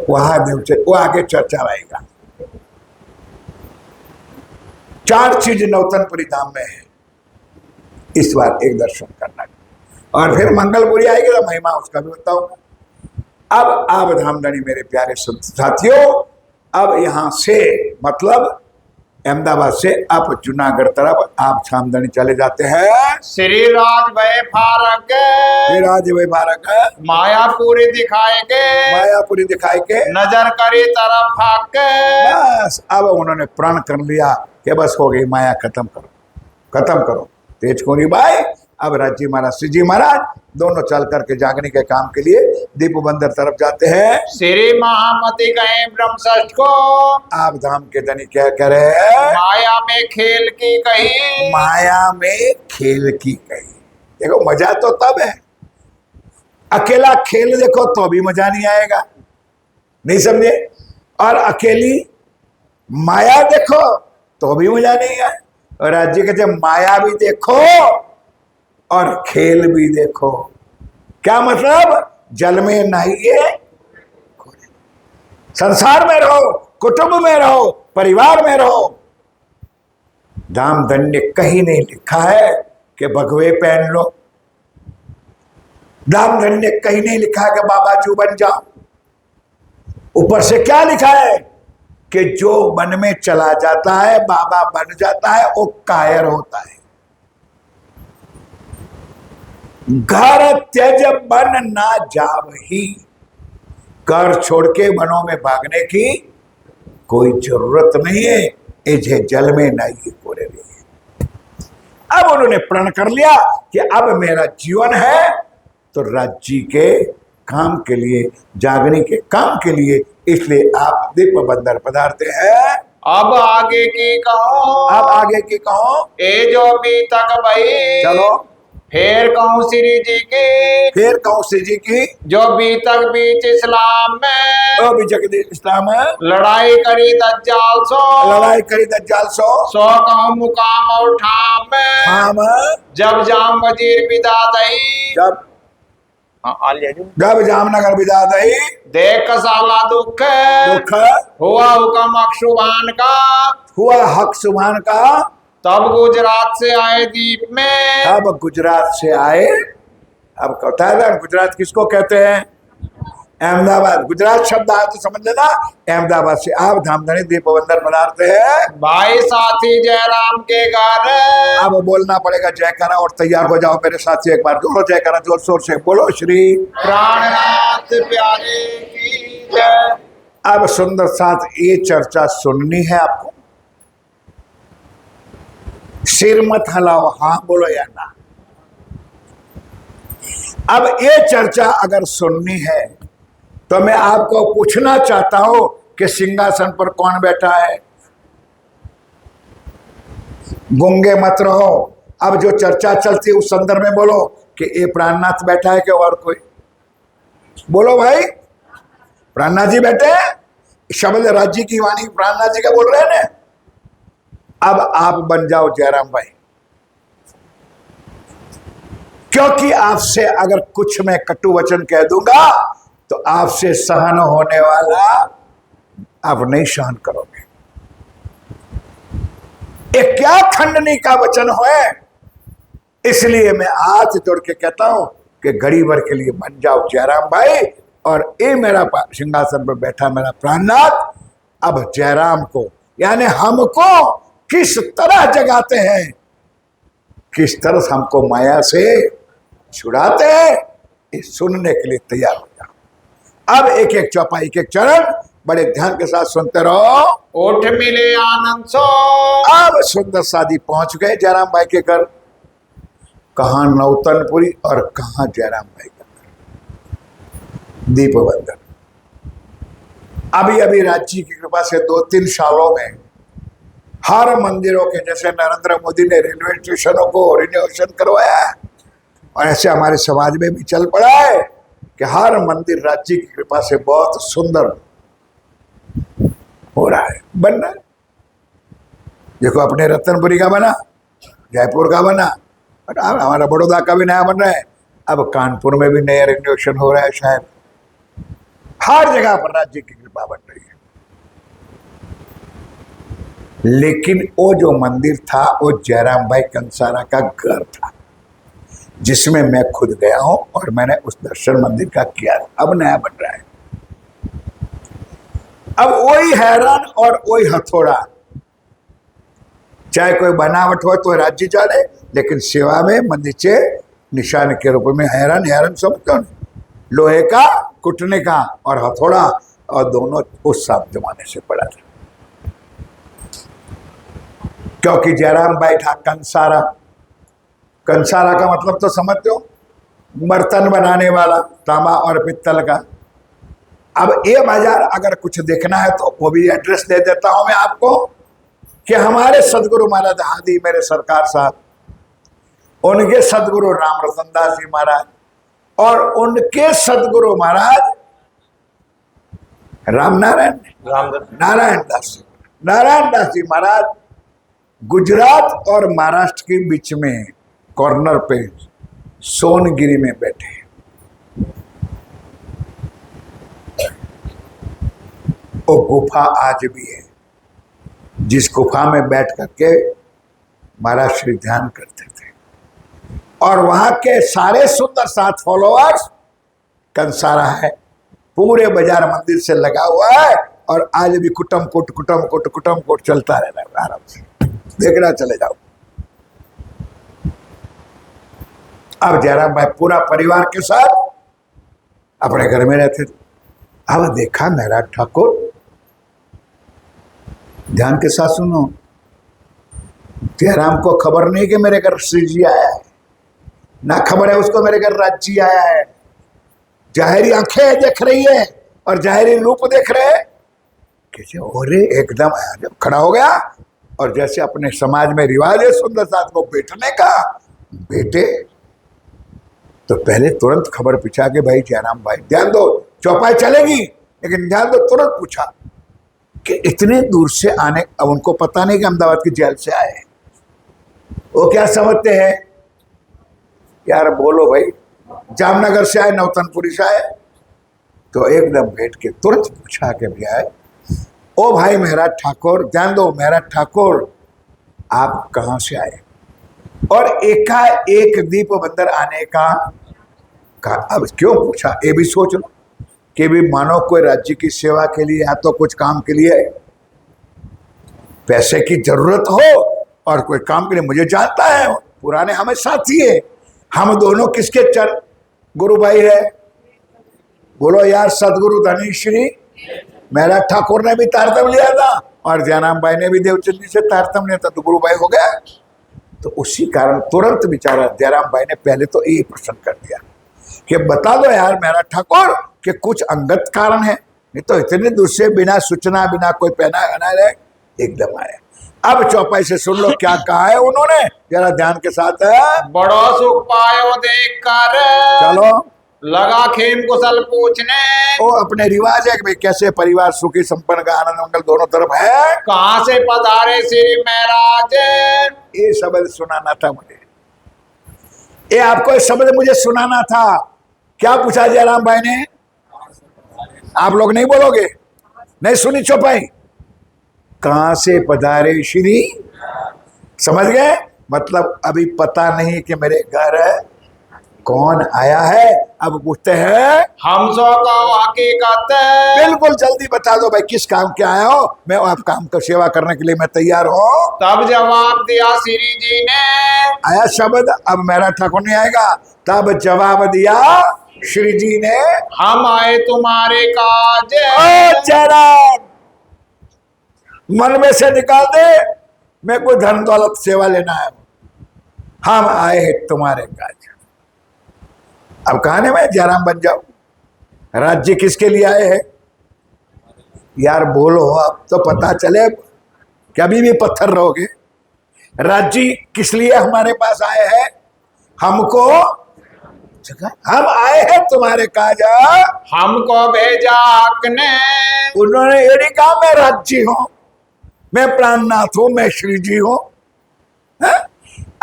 वहां वो आगे चर्चा आएगा। 4 चीज नौतनपुरी धाम में है, इस बार एक दर्शन करना। और फिर मंगलपुरी आएगी तो महिमा उसका भी बताऊंगा। अब आप धामधनी मेरे प्यारे साथियों, अब यहां से मतलब अहमदाबाद से आप जूनागढ़ तरफ आप धामधनी चले जाते हैं। श्री राज भय फारक राज भाई बारक मायापुरी दिखाएंगे, मायापुरी दिखाई के नजर करी तरफ फाक। बस अब उन्होंने प्रण कर लिया कि बस हो गई, माया खत्म करो, खत्म करो। तेज कोरी भाई अब राजी महाराज श्री जी महाराज दोनों चल करके जागने के काम के लिए दीप बंदर तरफ जाते हैं। श्री महामती गए ब्रह्मष्ट को, आप धाम के धनी क्या कह रहे हैं? माया में खेल की कही, माया में खेल की कही। देखो मजा तो तब है, अकेला खेल देखो तो भी मजा नहीं आएगा, नहीं समझे? और अकेली माया देखो तो भी मजा नहीं आए। और राज्य कहते माया भी देखो और खेल भी देखो। क्या मतलब? जल में नहाइए, संसार में रहो, कुटुंब में रहो, परिवार में रहो। धामधन ने कहीं नहीं लिखा है कि भगवे पहन लो। धामधन ने कहीं नहीं लिखा है कि बाबा जू बन जाओ। ऊपर से क्या लिखा है कि जो मन में चला जाता है बाबा बन जाता है, वो कायर होता है। घर त्यज बन ना जाव ही, घर छोड़ के वनों में भागने की कोई जरूरत नहीं है। इसे जल में नहीं पूरे लिए। अब उन्होंने प्रण कर लिया कि अब मेरा जीवन है तो राज्य के काम के लिए, जागने के काम के लिए, इसलिए आप दीप बंदर पधारते हैं। अब आगे की कहो, अब आगे की कहो। ए जो भी तक भाई, चलो फिर कहूँ श्री जी की, फिर कहूँ श्री जी की, जो भी तक बीच इस्लाम में, तो भी जगदीश इस्लाम है, लड़ाई करी दज्जाल सो, लड़ाई करी दज्जाल सो कहूँ मुकाम और ठाम में, हम जब जाम वजीर बिदा दही, जब जामनगर विदा दही, देख साला दुख दुख हुआ हुक्म अक्षुभान का, हुआ हक सुभान का। तब गुजरात से आए दीप में, अब गुजरात से आए। अब कहता है गुजरात किसको कहते हैं? अहमदाबाद। गुजरात शब्द आया तो समझ लेना, अहमदाबाद से आप धामधनी दीप बंदर पधारते हैं। भाई साथी जयराम के घर, अब बोलना पड़ेगा जयकारा और तैयार हो जाओ मेरे साथी। एक बार जोरो जयकारा, जोर शोर से बोलो श्री प्राणनाथ प्यारे की जय। अब सुंदर साथ ये चर्चा सुननी है आपको। सिर मत हिलाओ, हाँ बोलो या ना। अब ये चर्चा अगर सुननी है तो मैं आपको पूछना चाहता हूं कि सिंहासन पर कौन बैठा है। गूंगे मत रहो। अब जो चर्चा चलती है उस संदर्भ में बोलो कि ये प्राणनाथ बैठा है कि और कोई? बोलो भाई, प्राणनाथ जी बैठे हैं। शब्द राज्य की वाणी प्राणनाथ जी का बोल रहे हैं ना। अब आप बन जाओ जयराम भाई, क्योंकि आपसे अगर कुछ मैं कटु वचन कह दूंगा तो आपसे सहन होने वाला आप नहीं सहन करोगे। ये क्या खंडनी का वचन है। इसलिए मैं हाथ जोड़ के कहता हूं कि घड़ी भर के लिए बन जाओ जयराम भाई। और ये मेरा सिंहासन पर बैठा मेरा प्राणनाथ अब जयराम को यानी हमको किस तरह जगाते हैं, किस तरह हमको माया से छुड़ाते हैं, ये सुनने के लिए तैयार हो जाओ। अब एक एक चौपाई, एक एक चरण बड़े ध्यान के साथ सुनते रहो। ओठ मिले आनंद सो। अब सुंदर शादी पहुंच गए जयराम भाई के घर। कहां नौतनपुरी और कहां जयराम भाई का घर, दीपबंधन। अभी अभी राज्य की कृपा से 2-3 सालों में हर मंदिरों के, जैसे नरेंद्र मोदी ने रेलवे स्टेशनों को रिनोवेशन करवाया है, और ऐसे हमारे समाज में भी चल पड़ा है कि हर मंदिर राज्य की कृपा से बहुत सुंदर हो रहा है, बन रहा है। देखो अपने रतनपुरी का बना, जयपुर का बना, और हमारा बड़ौदा का भी नया बन रहा है। अब कानपुर में भी नया रिनोवेशन हो रहा है शायद। हर जगह पर राज्य की कृपा बन रही है। लेकिन वो जो मंदिर था वो जयराम भाई कंसारा का घर था, जिसमें मैं खुद गया हूं और मैंने उस दर्शन मंदिर का किया। अब नया बन रहा है। अब वही हैरान और वही हथौड़ा, चाहे कोई बनावट हो तो राज्य चले, लेकिन सेवा में मंदिर के निशान के रूप में हैरान हैरान समझते हो, लोहे का कुटने का और हथौड़ा, और दोनों उस सब जमाने से पड़ा था। क्योंकि जयराम भाई था कंसारा। कंसारा का मतलब तो समझते हो, बर्तन बनाने वाला, तांबा और पित्तल का। अब ये बाजार अगर कुछ देखना है तो वो भी एड्रेस दे देता हूं मैं आपको कि हमारे सदगुरु महाराज आदि मेरे सरकार साहब, उनके सदगुरु राम रतन दास जी महाराज और उनके सदगुरु महाराज नारायण दास जी महाराज गुजरात और महाराष्ट्र के बीच में कॉर्नर पे सोनगिरी में बैठे। वो गुफा आज भी है, जिस गुफा में बैठ करके महाराज श्री ध्यान करते थे। और वहां के सारे सुंदर 7 फॉलोअर्स कंसारा है, पूरे बाजार मंदिर से लगा हुआ है। और आज भी कुटम कुट चलता रहता है। आराम से देखना, चले जाओ। अब जयराम भाई पूरा परिवार के साथ अपने घर में रहते थे। अब देखा मेरा ठाकुर, ध्यान के साथ सुनो, जयराम को खबर नहीं कि मेरे घर श्री जी आया है, ना खबर है उसको मेरे घर राज जी आया है। जाहिरी आंखें देख रही है और जाहिरी रूप देख रहे हैं। ओरे एकदम जब खड़ा हो गया, और जैसे अपने समाज में रिवाज है सुंदर साथ को बैठने का, बेटे तो पहले तुरंत खबर पूछा कि भाई जयराम भाई ध्यान दो, चौपाई चलेगी लेकिन ध्यान दो। तुरंत पूछा कि इतने दूर से आने, अब उनको पता नहीं कि अहमदाबाद की जेल से आए। वो क्या समझते हैं यार, बोलो भाई, जामनगर से आए, नौतनपुरी से आए। तो एकदम बैठ के तुरंत पूछा कि भैया, ओ भाई महाराज ठाकुर, ध्यान दो, महाराज ठाकुर आप कहाँ से आए। और एकाएक दीपबंधन आने का अब क्यों पूछा, ये भी सोच लो कि भी मानो कोई राज्य की सेवा के लिए या तो कुछ काम के लिए पैसे की जरूरत हो, और कोई काम के लिए, मुझे जानता है पुराने हमें साथी है, हम दोनों किसके चरण गुरु भाई है, बोलो यार, सदगुरु धनीश्री महाराज ठाकुर ने भी तारतम लिया था और जयराम भाई ने भी देवचंद जी से तारतम लिया था, तो गुरु भाई हो गया। तो उसी कारण तुरंत बेचारा जयराम भाई ने पहले तो यही प्रश्न कर दिया कि बता दो यार महाराज ठाकुर कि कुछ अंगत कारण है, नहीं तो इतने दूर से बिना सूचना, बिना कोई पहना एकदम आया। अब चौपाई से सुन लो क्या कहा है उन्होंने, जरा ध्यान के साथ है। बड़ो सुख पायो देख कर, चलो लगा खेम कुशल पूछने। वो अपने रिवाज है कि भाई कैसे परिवार सुखी संपन्न का आनंद मंगल दोनों तरफ है। कहाँ से पधारे श्री महाराज। ये शब्द सुनाना था मुझे, ये आपको ये शब्द मुझे सुनाना था। क्या पूछा जयराम भाई ने, आप लोग नहीं बोलोगे, नहीं सुनी चौपाई। कहां से पधारे श्री, समझ गए? मतलब अभी पता नहीं कि मेरे घर कौन आया है। अब पूछते हैं हम सो को हकीकत बिल्कुल जल्दी बता दो भाई, किस काम के आए हो? मैं आप काम को सेवा करने के लिए मैं तैयार हूँ। तब जवाब दिया श्री जी ने, आया शब्द, अब मेरा ठाकुर नहीं आएगा। तब जवाब दिया श्री जी ने, हम आए तुम्हारे काज। ओ जरा मन में से निकाल दे, मैं कोई धन दौलत सेवा लेना है। हम आए हैं तुम्हारे काज। अब कहानी में जयराम बन जाओ। राज्य किसके लिए आए हैं यार? बोलो अब तो पता चले, कि अभी भी पत्थर रहोगे। राज्य किस लिए हमारे पास आए हैं? हमको, हम आए हैं तुम्हारे काज। हमको भेजा आपने, उन्होंने ये नहीं कहा मैं राज्य हूं, मैं प्राणनाथ हूं, मैं श्री जी हूं।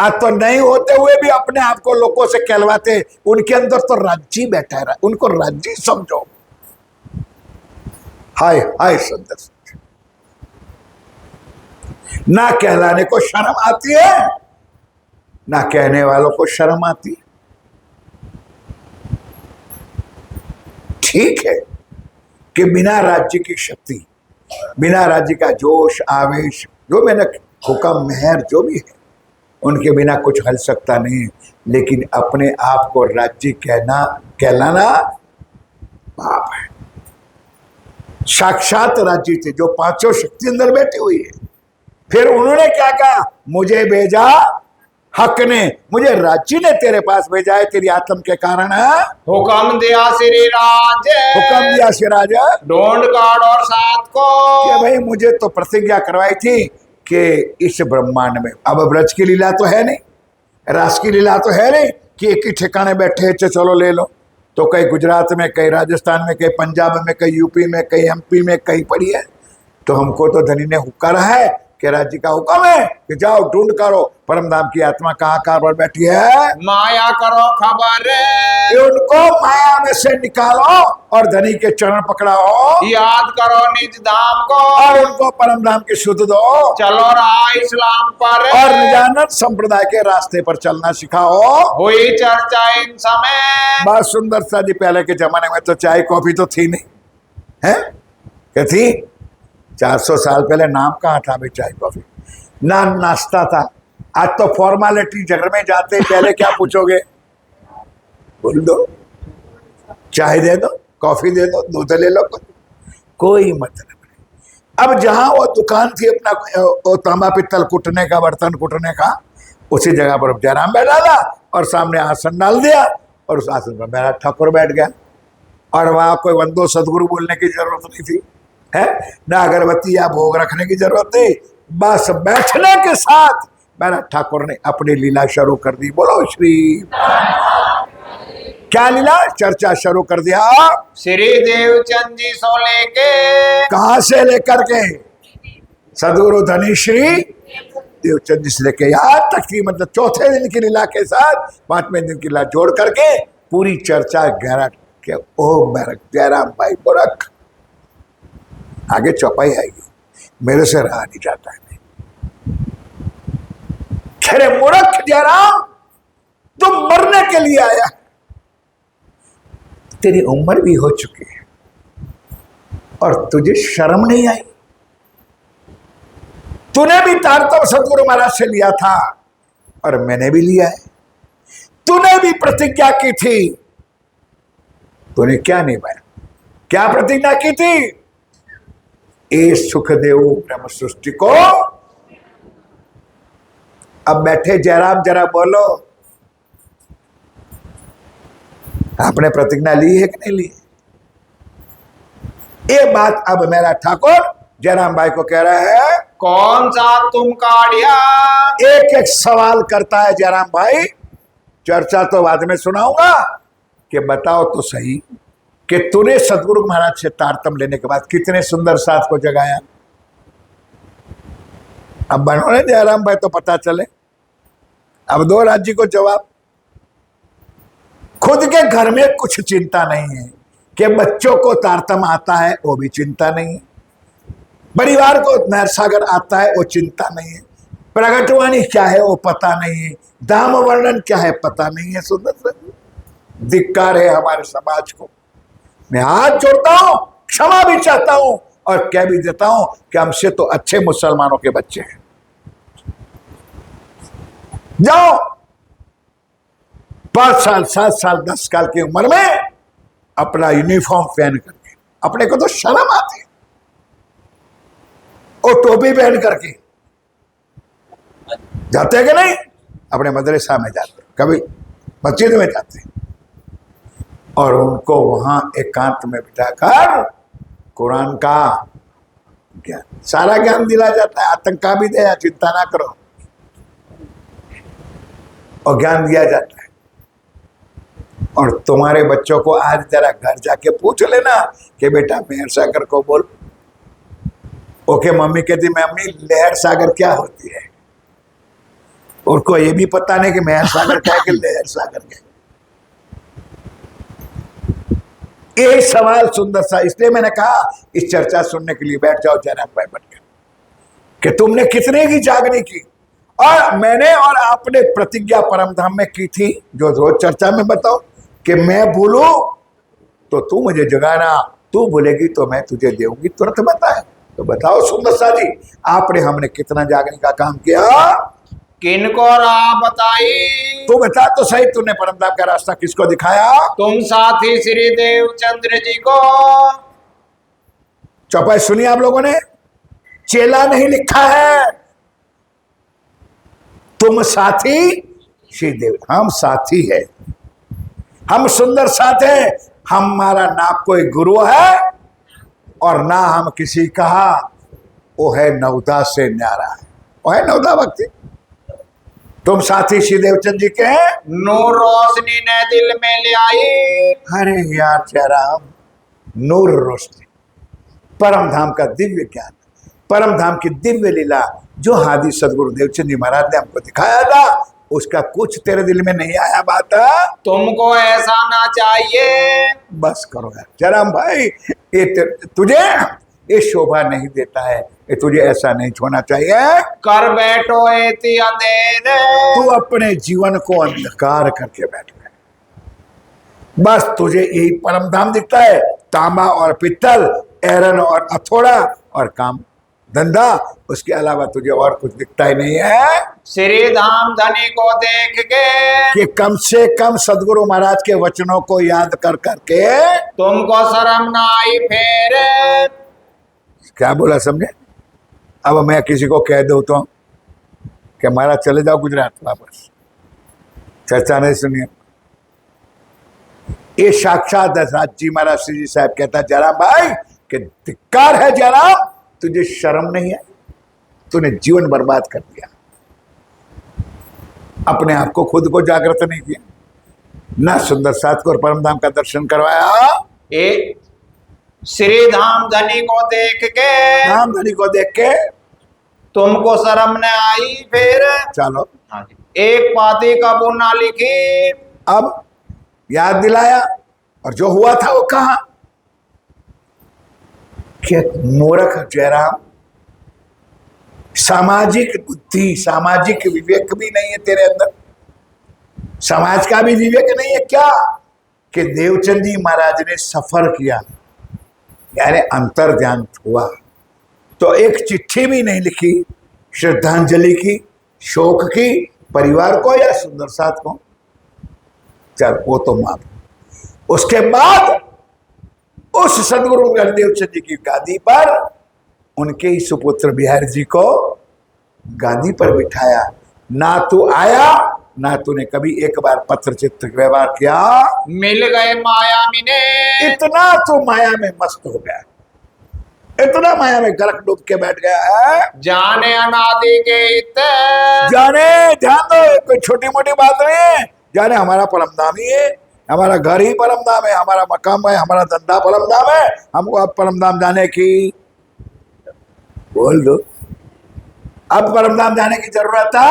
आज तो नहीं होते हुए भी अपने आप को लोगों से कहलवाते, उनके अंदर तो राज्य बैठा है, उनको राज्य समझो। हाय हाय सुंदर, ना कहलाने को शर्म आती है, ना कहने वालों को शर्म आती है। ठीक है कि बिना राज्य की शक्ति, बिना राज्य का जोश आवेश, जो मैंने हुक्म मेहर जो भी है, उनके बिना कुछ हल सकता नहीं। लेकिन अपने आप को राज्य कहलाना पाप है। साक्षात राज्य थे, जो पांचों शक्ति अंदर बैठी हुई है। फिर उन्होंने क्या कहा? मुझे भेजा हक ने, मुझे राज्य ने तेरे पास भेजा है, तेरी आत्म के कारण। हुक्म दिया श्री राज, हुक्म दिया सिराज, ढूंढ काढ़ और साथ को। कि भाई मुझे तो प्रतिज्ञा करवाई थी कि इस ब्रह्मांड में, अब ब्रज की लीला तो है नहीं, रास की लीला तो है नहीं कि एक ही ठिकाने बैठे चलो ले लो। तो कहीं गुजरात में, कहीं राजस्थान में, कहीं पंजाब में, कहीं यूपी में, कहीं एमपी में, कहीं पड़ी है। तो हमको तो धनी ने हुक्म है कि राज्य का हुक्म है कि जाओ ढूंढ करो परमधाम की आत्मा कहाँ कहाँ पर बैठी है। माया करो खबर, उनको माया में से निकालो और धनी के चरण पकड़ाओ, याद करो निज धाम को, और उनको परमधाम की शुद्ध दो। चलो रहा इस्लाम पर, और निजानंद संप्रदाय के रास्ते पर चलना सिखाओ। हुई चर्चा इन समय, बहुत सुंदर सा जी। पहले के जमाने में तो चाय कॉफी तो थी नहीं है, क्या थी? 400 साल पहले नाम कहाँ था भाई चाय कॉफी? ना नाश्ता था। आज तो फॉर्मेलिटी, जगह में जाते पहले क्या पूछोगे? बोल दो, चाय दे दो, कॉफी दे दो, दूध ले लो, कोई मतलब नहीं। अब जहां वो दुकान थी अपना वो तांबा पित्तल कुटने का, बर्तन कुटने का, उसी जगह पर जयराम बैठा था और सामने आसन डाल दिया और उस आसन पर मेरा ठाकुर बैठ गया। और वहां कोई वंदो सदगुरु बोलने की जरूरत नहीं थी, है ना अगरबत्ती या भोग रखने की जरूरत नहीं। बस बैठने के साथ मेरा ठाकुर ने अपनी लीला शुरू कर दी। बोलो श्री, क्या लीला? चर्चा शुरू कर दिया। श्री देवचंद जी सो लेके, कहां से लेकर के? सदगुरु धनी श्री देवचंद जी से लेके यहाँ तक की, मतलब चौथे दिन की लीला के साथ पांचवें दिन की लीला जोड़ करके पूरी चर्चा गहरा के ओ मेरा जयराम भाई बुरक, आगे चौपाई आएगी, मेरे से रहा नहीं जाता है। खैरे मूर्ख जयराम, तुम मरने के लिए आया, तेरी उम्र भी हो चुकी है और तुझे शर्म नहीं आई? तूने भी तारतम सदगुरु महाराज से लिया था और मैंने भी लिया है। तूने भी प्रतिज्ञा की थी, तूने क्या निभाया? क्या प्रतिज्ञा की थी? ए सुखदेव ब्रह्म सृष्टि को। अब बैठे जयराम जरा बोलो, आपने प्रतिज्ञा ली है कि नहीं ली? ये बात अब मेरा ठाकुर जयराम भाई को कह रहा है। कौन सा तुम काढ़िया? एक एक सवाल करता है जयराम भाई। चर्चा तो बाद में सुनाऊंगा, कि बताओ तो सही कि तूने सदगुरु महाराज से तारतम लेने के बाद कितने सुंदर साथ को जगाया। अब बनोने जयराम भाई तो पता चले। अब दो राज्य को जवाब। खुद के घर में कुछ चिंता नहीं है कि बच्चों को तारतम आता है, वो भी चिंता नहीं है। परिवार को नहर सागर आता है, वो चिंता नहीं है। प्रगटवाणी क्या है वो पता नहीं है, दाम वर्णन क्या है पता नहीं है। सुंदर सा धिक्कार है हमारे समाज को। मैं हाथ जोड़ता हूं, क्षमा भी चाहता हूं और कह भी देता हूं कि हमसे तो अच्छे मुसलमानों के बच्चे हैं। जाओ 5 साल 7 साल 10 साल की उम्र में अपना यूनिफॉर्म पहन करके, अपने को तो शर्म आती है, और टोपी पहन करके जाते हैं कि नहीं? अपने मदरसा में जाते, कभी मस्जिद में जाते, और उनको वहां एकांत में बिठाकर कुरान का ज्ञान, सारा ज्ञान दिला जाता है। आतंका भी दे, चिंता ना करो, और ज्ञान दिया जाता है। और तुम्हारे बच्चों को आज जरा घर जाके पूछ लेना कि बेटा मेहर सागर को बोल। ओके, मम्मी कहती मम्मी लहर सागर क्या होती है? उनको ये भी पता नहीं कि मेहर सागर क्या है कि लहर सागर क्या है। यही सवाल सुंदर सा, इसलिए मैंने कहा इस चर्चा सुनने के लिए बैठ जाओ जयराम भाई बनकर, कि तुमने कितने की जागनी की। और मैंने और आपने प्रतिज्ञा परमधाम में की थी, जो रोज चर्चा में बताओ, कि मैं बोलूं तो तू मुझे जगाना, तू बोलेगी तो मैं तुझे देऊंगी तुरंत बताए। तो बताओ सुंदर सा जी, आपने हमने कितना जागने का काम किया? किनको राह बताई? तू बता तो सही, तूने परमधाम का रास्ता किसको दिखाया? तुम साथी श्री देवचंद्र जी को। चौपाई सुनी आप लोगों ने? चेला नहीं लिखा है, तुम साथी श्री देव। हम साथी है, हम सुंदर साथ है। हमारा ना कोई गुरु है और ना हम किसी का, वो है नवदा से न्यारा है, वो है नवदा भक्ति। तुम साथी श्री देवचंद जी के हैं। नूर रोशनी ने दिल में ले आई। अरे यार जयराम, नूर रोशनी, परम धाम का दिव्य ज्ञान, परम धाम की दिव्य लीला जो हादी सदगुरु देवचंद जी महाराज ने हमको दिखाया था, उसका कुछ तेरे दिल में नहीं आया बात? तुमको ऐसा ना चाहिए। बस करो यार जयराम भाई, ये तुझे ये शोभा नहीं देता है, ये तुझे ऐसा नहीं छोड़ना चाहिए। कर बैठो एती अंधेरे। तू अपने जीवन को अंधकार करके बैठ गए, बस तुझे यही परम धाम दिखता है, तांबा और पित्तल, एरन और अथोड़ा और काम धंधा, उसके अलावा तुझे और कुछ दिखता ही नहीं है। श्री धाम धनी को देख के कि कम से कम सदगुरु महाराज के वचनों को याद कर करके तुमको शर्म ना आई फेर। क्या बोला समझे? अब मैं किसी को कह दूं तो कि महाराज चले जाओ गुजरात वापस, चर्चा नहीं सुनिए। ये साक्षात दशरथ जी महाराज श्री जी साहब कहता जयराम भाई कि धिक्कार है जयराम, तुझे शर्म नहीं है, तूने जीवन बर्बाद कर दिया, अपने आप को खुद को जागृत नहीं किया, ना सुंदर साथ को और परमधाम का दर्शन करवाया। एक श्री धाम धनी को देख के, धाम धनी को देख के तुमको शर्म न आई फिर। चलो एक पाती कबू ना लिखी। अब याद दिलाया, और जो हुआ था वो कहा कि मूर्ख जयराम, सामाजिक बुद्धि सामाजिक विवेक भी नहीं है तेरे अंदर, समाज का भी विवेक नहीं है क्या? कि देवचंद जी महाराज ने सफर किया, यानी अंतर ध्यान हुआ, तो एक चिट्ठी भी नहीं लिखी श्रद्धांजलि की, शोक की, परिवार को या सुंदर साथ को। चल वो तो माफ। उसके बाद उस सदगुरु देवचंद जी की गादी पर उनके ही सुपुत्र बिहारी जी को गादी पर बिठाया। ना तू आया, ना तूने कभी एक बार पत्र चित्र व्यवहार किया। मिल गए माया मिने। इतना तू माया में मस्त हो गया, इतना माया में गरक डूब के बैठ गया है। जाने अनादि के इत। जाने ध्यान दो, कोई छोटी मोटी बात नहीं है। जाने हमारा परमधाम ही है, हमारा घर ही परमधाम है, हमारा मकाम है, हमारा धंधा परमधाम है। हमको अब परमधाम जाने की बोल दो, अब परमधाम जाने की जरूरत था।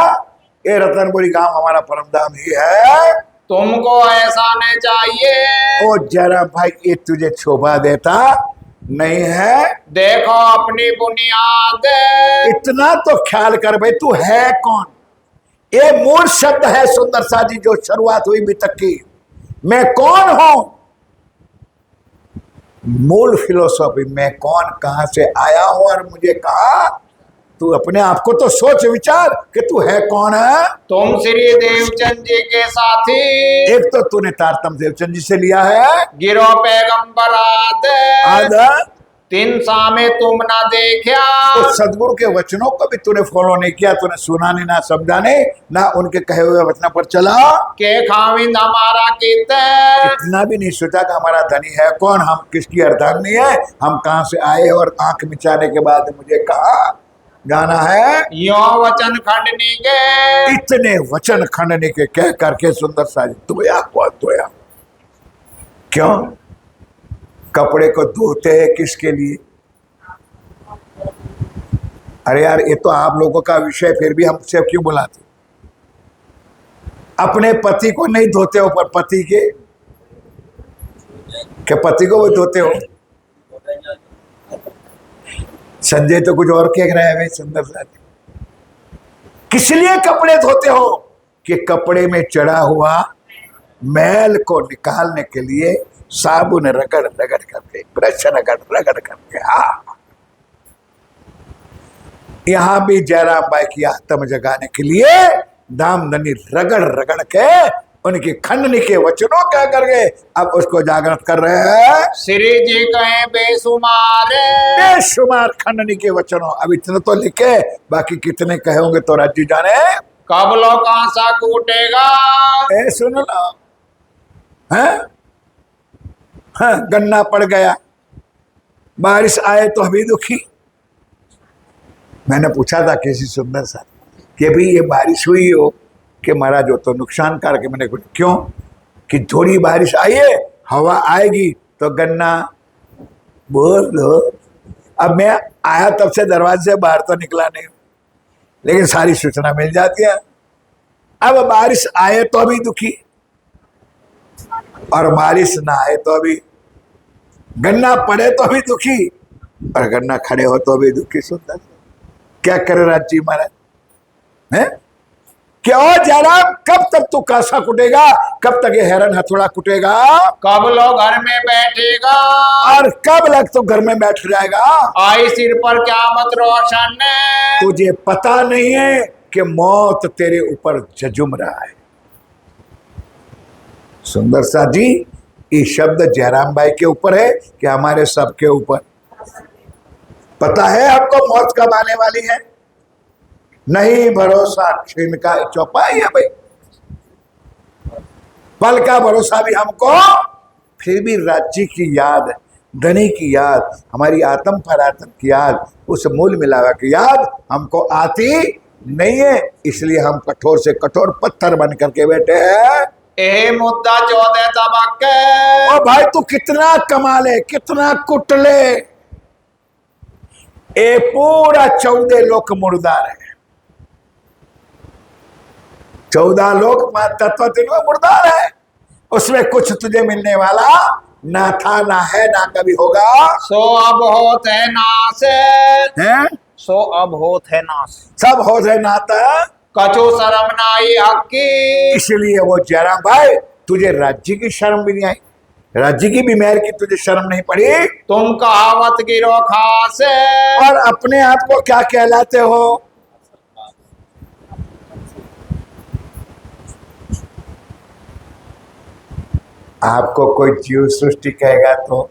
ये रतनपुरी गांव हमारा परमधाम ही है। तुमको ऐसा नहीं चाहिए। ओ जरा भाई, ये तुझे शोभा देता नहीं है। देखो अपनी बुनियाद। इतना तो ख्याल कर भाई, तू है कौन? ये मूल शब्द है सुंदर सा जी जो शुरुआत हुई अभी तक की। मैं कौन हूं? मूल फिलोसॉफी, मैं कौन, कहां से आया हूं और मुझे कहा। तू अपने आप को तो सोच विचार कि तू है कौन है। तुम श्री देवचंद जी के साथी। एक तो तूने तारतम देवचंद जी से लिया है। गिरो पैगंबर आधा तीन सामे तुम ना देखा। तो सदगुरु के वचनों को भी तूने फॉलो नहीं किया, तूने सुना नहीं, ना समझा नहीं, ना उनके कहे हुए वचनों पर चला। के खाविंद हमारा कीते। इतना भी नहीं सोचा कि हमारा धनी है कौन, हम किसकी अर्धांगिनी है, हम कहां से आए, और आंख मिचाने के बाद मुझे कहा जाना है। यो वचन खंडनी के। इतने वचन खंडने के कह करके सुंदर सा धोया को धोया। क्यों? कपड़े को धोते हैं किसके लिए? अरे यार, ये तो आप लोगों का विषय, फिर भी हमसे क्यों बुलाते? अपने पति को नहीं धोते हो, पर पति के, क्या पति को वो धोते हो? संजय तो कुछ और कह रहा है भाई सुंदर सा। किस लिए कपड़े धोते हो? कि कपड़े में चढ़ा हुआ मैल को निकालने के लिए साबुन रगड़ रगड़ करके, ब्रश रगड़ रगड़ करके। हाँ, यहां भी जयराम बाई की आत्म जगाने के लिए दामदनी रगड़ रगड़ के उनकी खंडनी के वचनों कह करके अब उसको जागृत कर रहे हैं। श्री जी कहे बेसुमार। बेशुमार खंडनी के वचनों। अब इतने तो लिखे, बाकी कितने कहे होंगे तो राज्य जाने। कब लो कहां सा कूटेगा। ए सुन लो, हैं? हाँ, गन्ना पड़ गया, बारिश आए तो अभी दुखी। मैंने पूछा था किसी सुंदर सा कि भाई ये बारिश हुई हो कि महाराज हो तो नुकसान करके। मैंने कुछ क्यों? कि थोड़ी बारिश आई है, हवा आएगी तो गन्ना बोल दो। अब मैं आया तब से दरवाजे से बाहर तो निकला नहीं, लेकिन सारी सूचना मिल जाती है। अब बारिश आए तो अभी दुखी, और बारिश ना आए तो अभी, गन्ना पड़े तो अभी दुखी, और गन्ना खड़े हो तो अभी दुखी। सुंदर क्या करे राजी महाराज है? क्यों जयराम, कब तक तू कासा कुटेगा? कब तक ये हैरन हथौड़ा कुटेगा? कब लो घर में बैठेगा। और कब लग तू घर में बैठ जाएगा? आई सिर पर क्या मत रोशन। तुझे पता नहीं है कि मौत तेरे ऊपर झुम रहा है। सुंदर सा जी, ये शब्द जयराम भाई के ऊपर है कि हमारे सबके ऊपर? पता है हमको मौत कब आने वाली है? नहीं भरोसा क्षीण का चौपाई है भाई। पल का भरोसा भी हमको, फिर भी राज्य की याद, धनी की याद, हमारी आत्म परात्म की याद, उस मूल मिलावा की याद हमको आती नहीं है। इसलिए हम कठोर से कठोर पत्थर बन करके बैठे हैं। ए मुद्दा 14 तबक। ओ भाई, तू कितना कमा ले, कितना कुट ले, ए पूरा 14 लोक मुर्दार है। 14 लोक तत्व तीनों मुर्दार है। उसमें कुछ तुझे मिलने वाला ना था, ना है, ना कभी होगा। सो अब होत है नास। हैं? सो अब होत है नास। सब हो जाए नाता। कछु शर्म नाई हक्की। इसलिए वो जयराम भाई, तुझे राज्य की शर्म भी नहीं आई, राज्य की भी मेहर की तुझे शर्म नहीं पड़ी। तुम कहावत गिरो खास। और अपने आप को क्या कहलाते हो? आपको कोई जीव सृष्टि कहेगा तो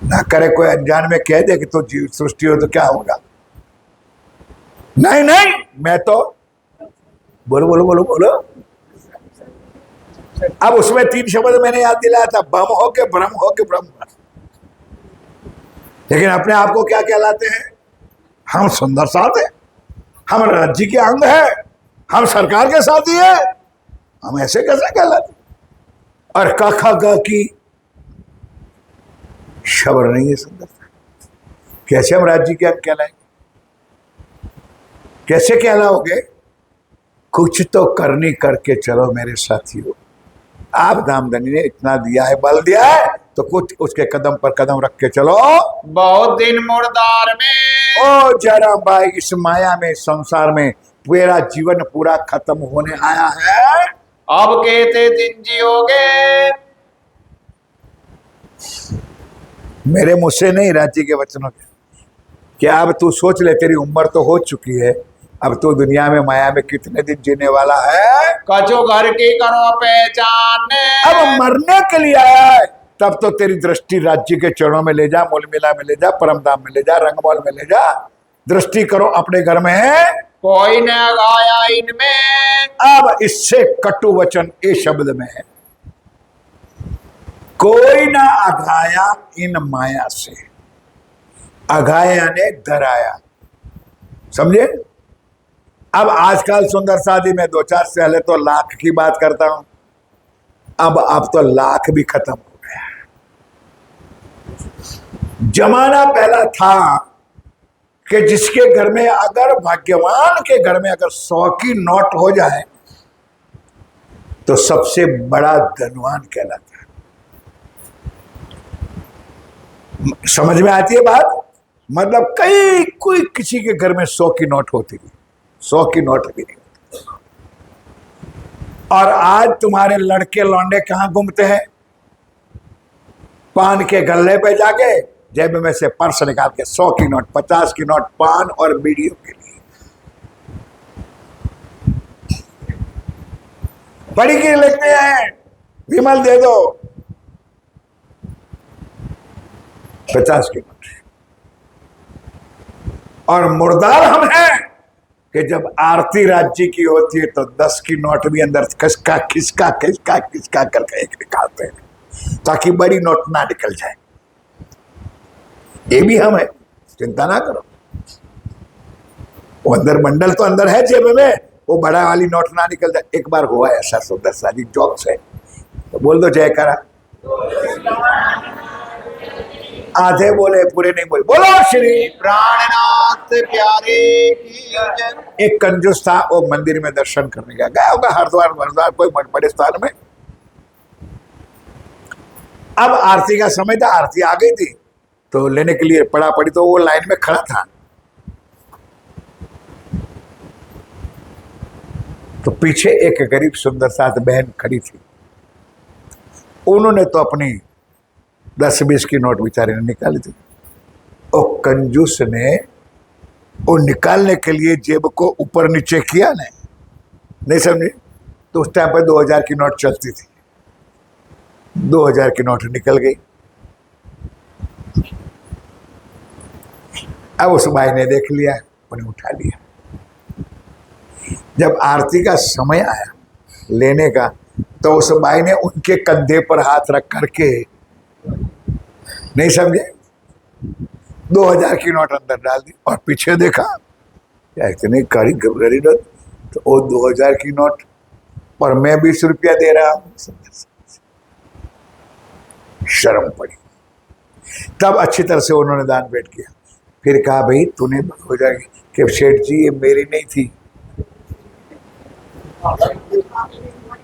ना करे, कोई अनजान में कह दे कि तो जीव सृष्टि हो तो क्या होगा? नहीं नहीं, मैं तो बोलो बोलो बोलो बोलो। अब उसमें 3 शब्द मैंने याद दिलाया था, बम हो के भ्रम हो के ब्रह्म। लेकिन अपने आप को क्या कहलाते हैं? हम सुंदर साथ है, हम राज्य के अंग है, हम सरकार के साथी है, हम ऐसे कैसे कहलाते? और क की शब्द नहीं है सुंदर। कैसे हम राज्य के अंग कहलाएंगे? कैसे कहलाओगे? कुछ तो करनी करके चलो मेरे साथियों। आप दामदनी ने इतना दिया है, बल दिया है, तो कुछ उसके कदम पर कदम रख के चलो। बहुत दिन मुर्दार में, ओ जयराम भाई, इस माया में, संसार में मेरा जीवन पूरा खत्म होने आया है। अब कहते दिन जियोगे। मेरे मुंह से नहीं, राज्य के वचनों के। क्या अब तू सोच ले, तेरी उम्र तो हो चुकी है, अब तू दुनिया में माया में कितने दिन जीने वाला है। कचो घर की करो पहचान। अब मरने के लिए आया है, तब तो तेरी दृष्टि राज्य के चरणों में ले जा, मूल मेला में ले जा, परमधाम में ले जा, रंगमौल में ले जा। दृष्टि करो अपने घर में है, कोई न गाया इनमें। अब इससे कटु वचन ए शब्द में है, कोई ना अघाया इन माया से। अघाया ने डराया, समझे। अब आजकल सुंदर शादी में 2-4 से पहले तो लाख की बात करता हूं, अब तो लाख भी खत्म हो गया। जमाना पहला था कि जिसके घर में, अगर भाग्यवान के घर में अगर 100 की नोट हो जाए तो सबसे बड़ा धनवान कहलाता है। समझ में आती है बात। मतलब कोई किसी के घर में 100 की नोट होती थी, 100 की नोट भी नहीं होती। और आज तुम्हारे लड़के लौंडे कहां घूमते हैं, पान के गल्ले पे जाके जेब में से पर्स निकाल के 100 की नोट, 50 की नोट पान और बीड़ियों के लिए। बड़ी की लिखते हैं, विमल दे दो, 50 की नोट। और मुर्दार हम हैं कि जब आरती राज्य की होती है तो 10 की नोट भी अंदर खिसका खिसका खिसका खिसका करके एक निकालते हैं ताकि बड़ी नोट ना निकल जाए। ये भी हम है, चिंता ना करो। वो अंदर बंडल तो अंदर है जेब में, वो बड़ा वाली नोट ना निकल जाए। एक बार हुआ ऐसा सुंदर शादी जॉब से, तो बोल दो जय करा। आधे बोले, पूरे नहीं बोले। बोलो श्री प्राणनाथ प्यारे की जय। एक कंजूस था, वो मंदिर में दर्शन करने गया होगा, हरिद्वार कोई बड़े स्थान में। अब आरती का समय था, आरती आ गई थी तो लेने के लिए पड़ा पड़ी, तो वो लाइन में खड़ा था। तो पीछे एक गरीब सुंदर साथ बहन खड़ी थी। उन्होंने तो अपनी 10-20 की नोट बेचारे ने निकाली थी। और कंजूस ने वो निकालने के लिए जेब को ऊपर नीचे किया नहीं समझे। तो उस टाइम पर 2000 की नोट चलती थी, 2000 की नोट निकल गई। अब उस भाई ने देख लिया, उन्हें उठा लिया। जब आरती का समय आया लेने का, तो उस भाई ने उनके कंधे पर हाथ रख करके, नहीं समझे, 2000 की नोट अंदर डाल दी। और पीछे देखा, क्या इतनी कारीगरी नोट, तो वो 2000 की नोट और मैं 20 रुपया दे रहा हूं। शर्म पड़ी। तब अच्छी तरह से उन्होंने दान भेंट किया। फिर कहा, भाई तूने हो जाएगी कि सेठ जी ये मेरी नहीं थी,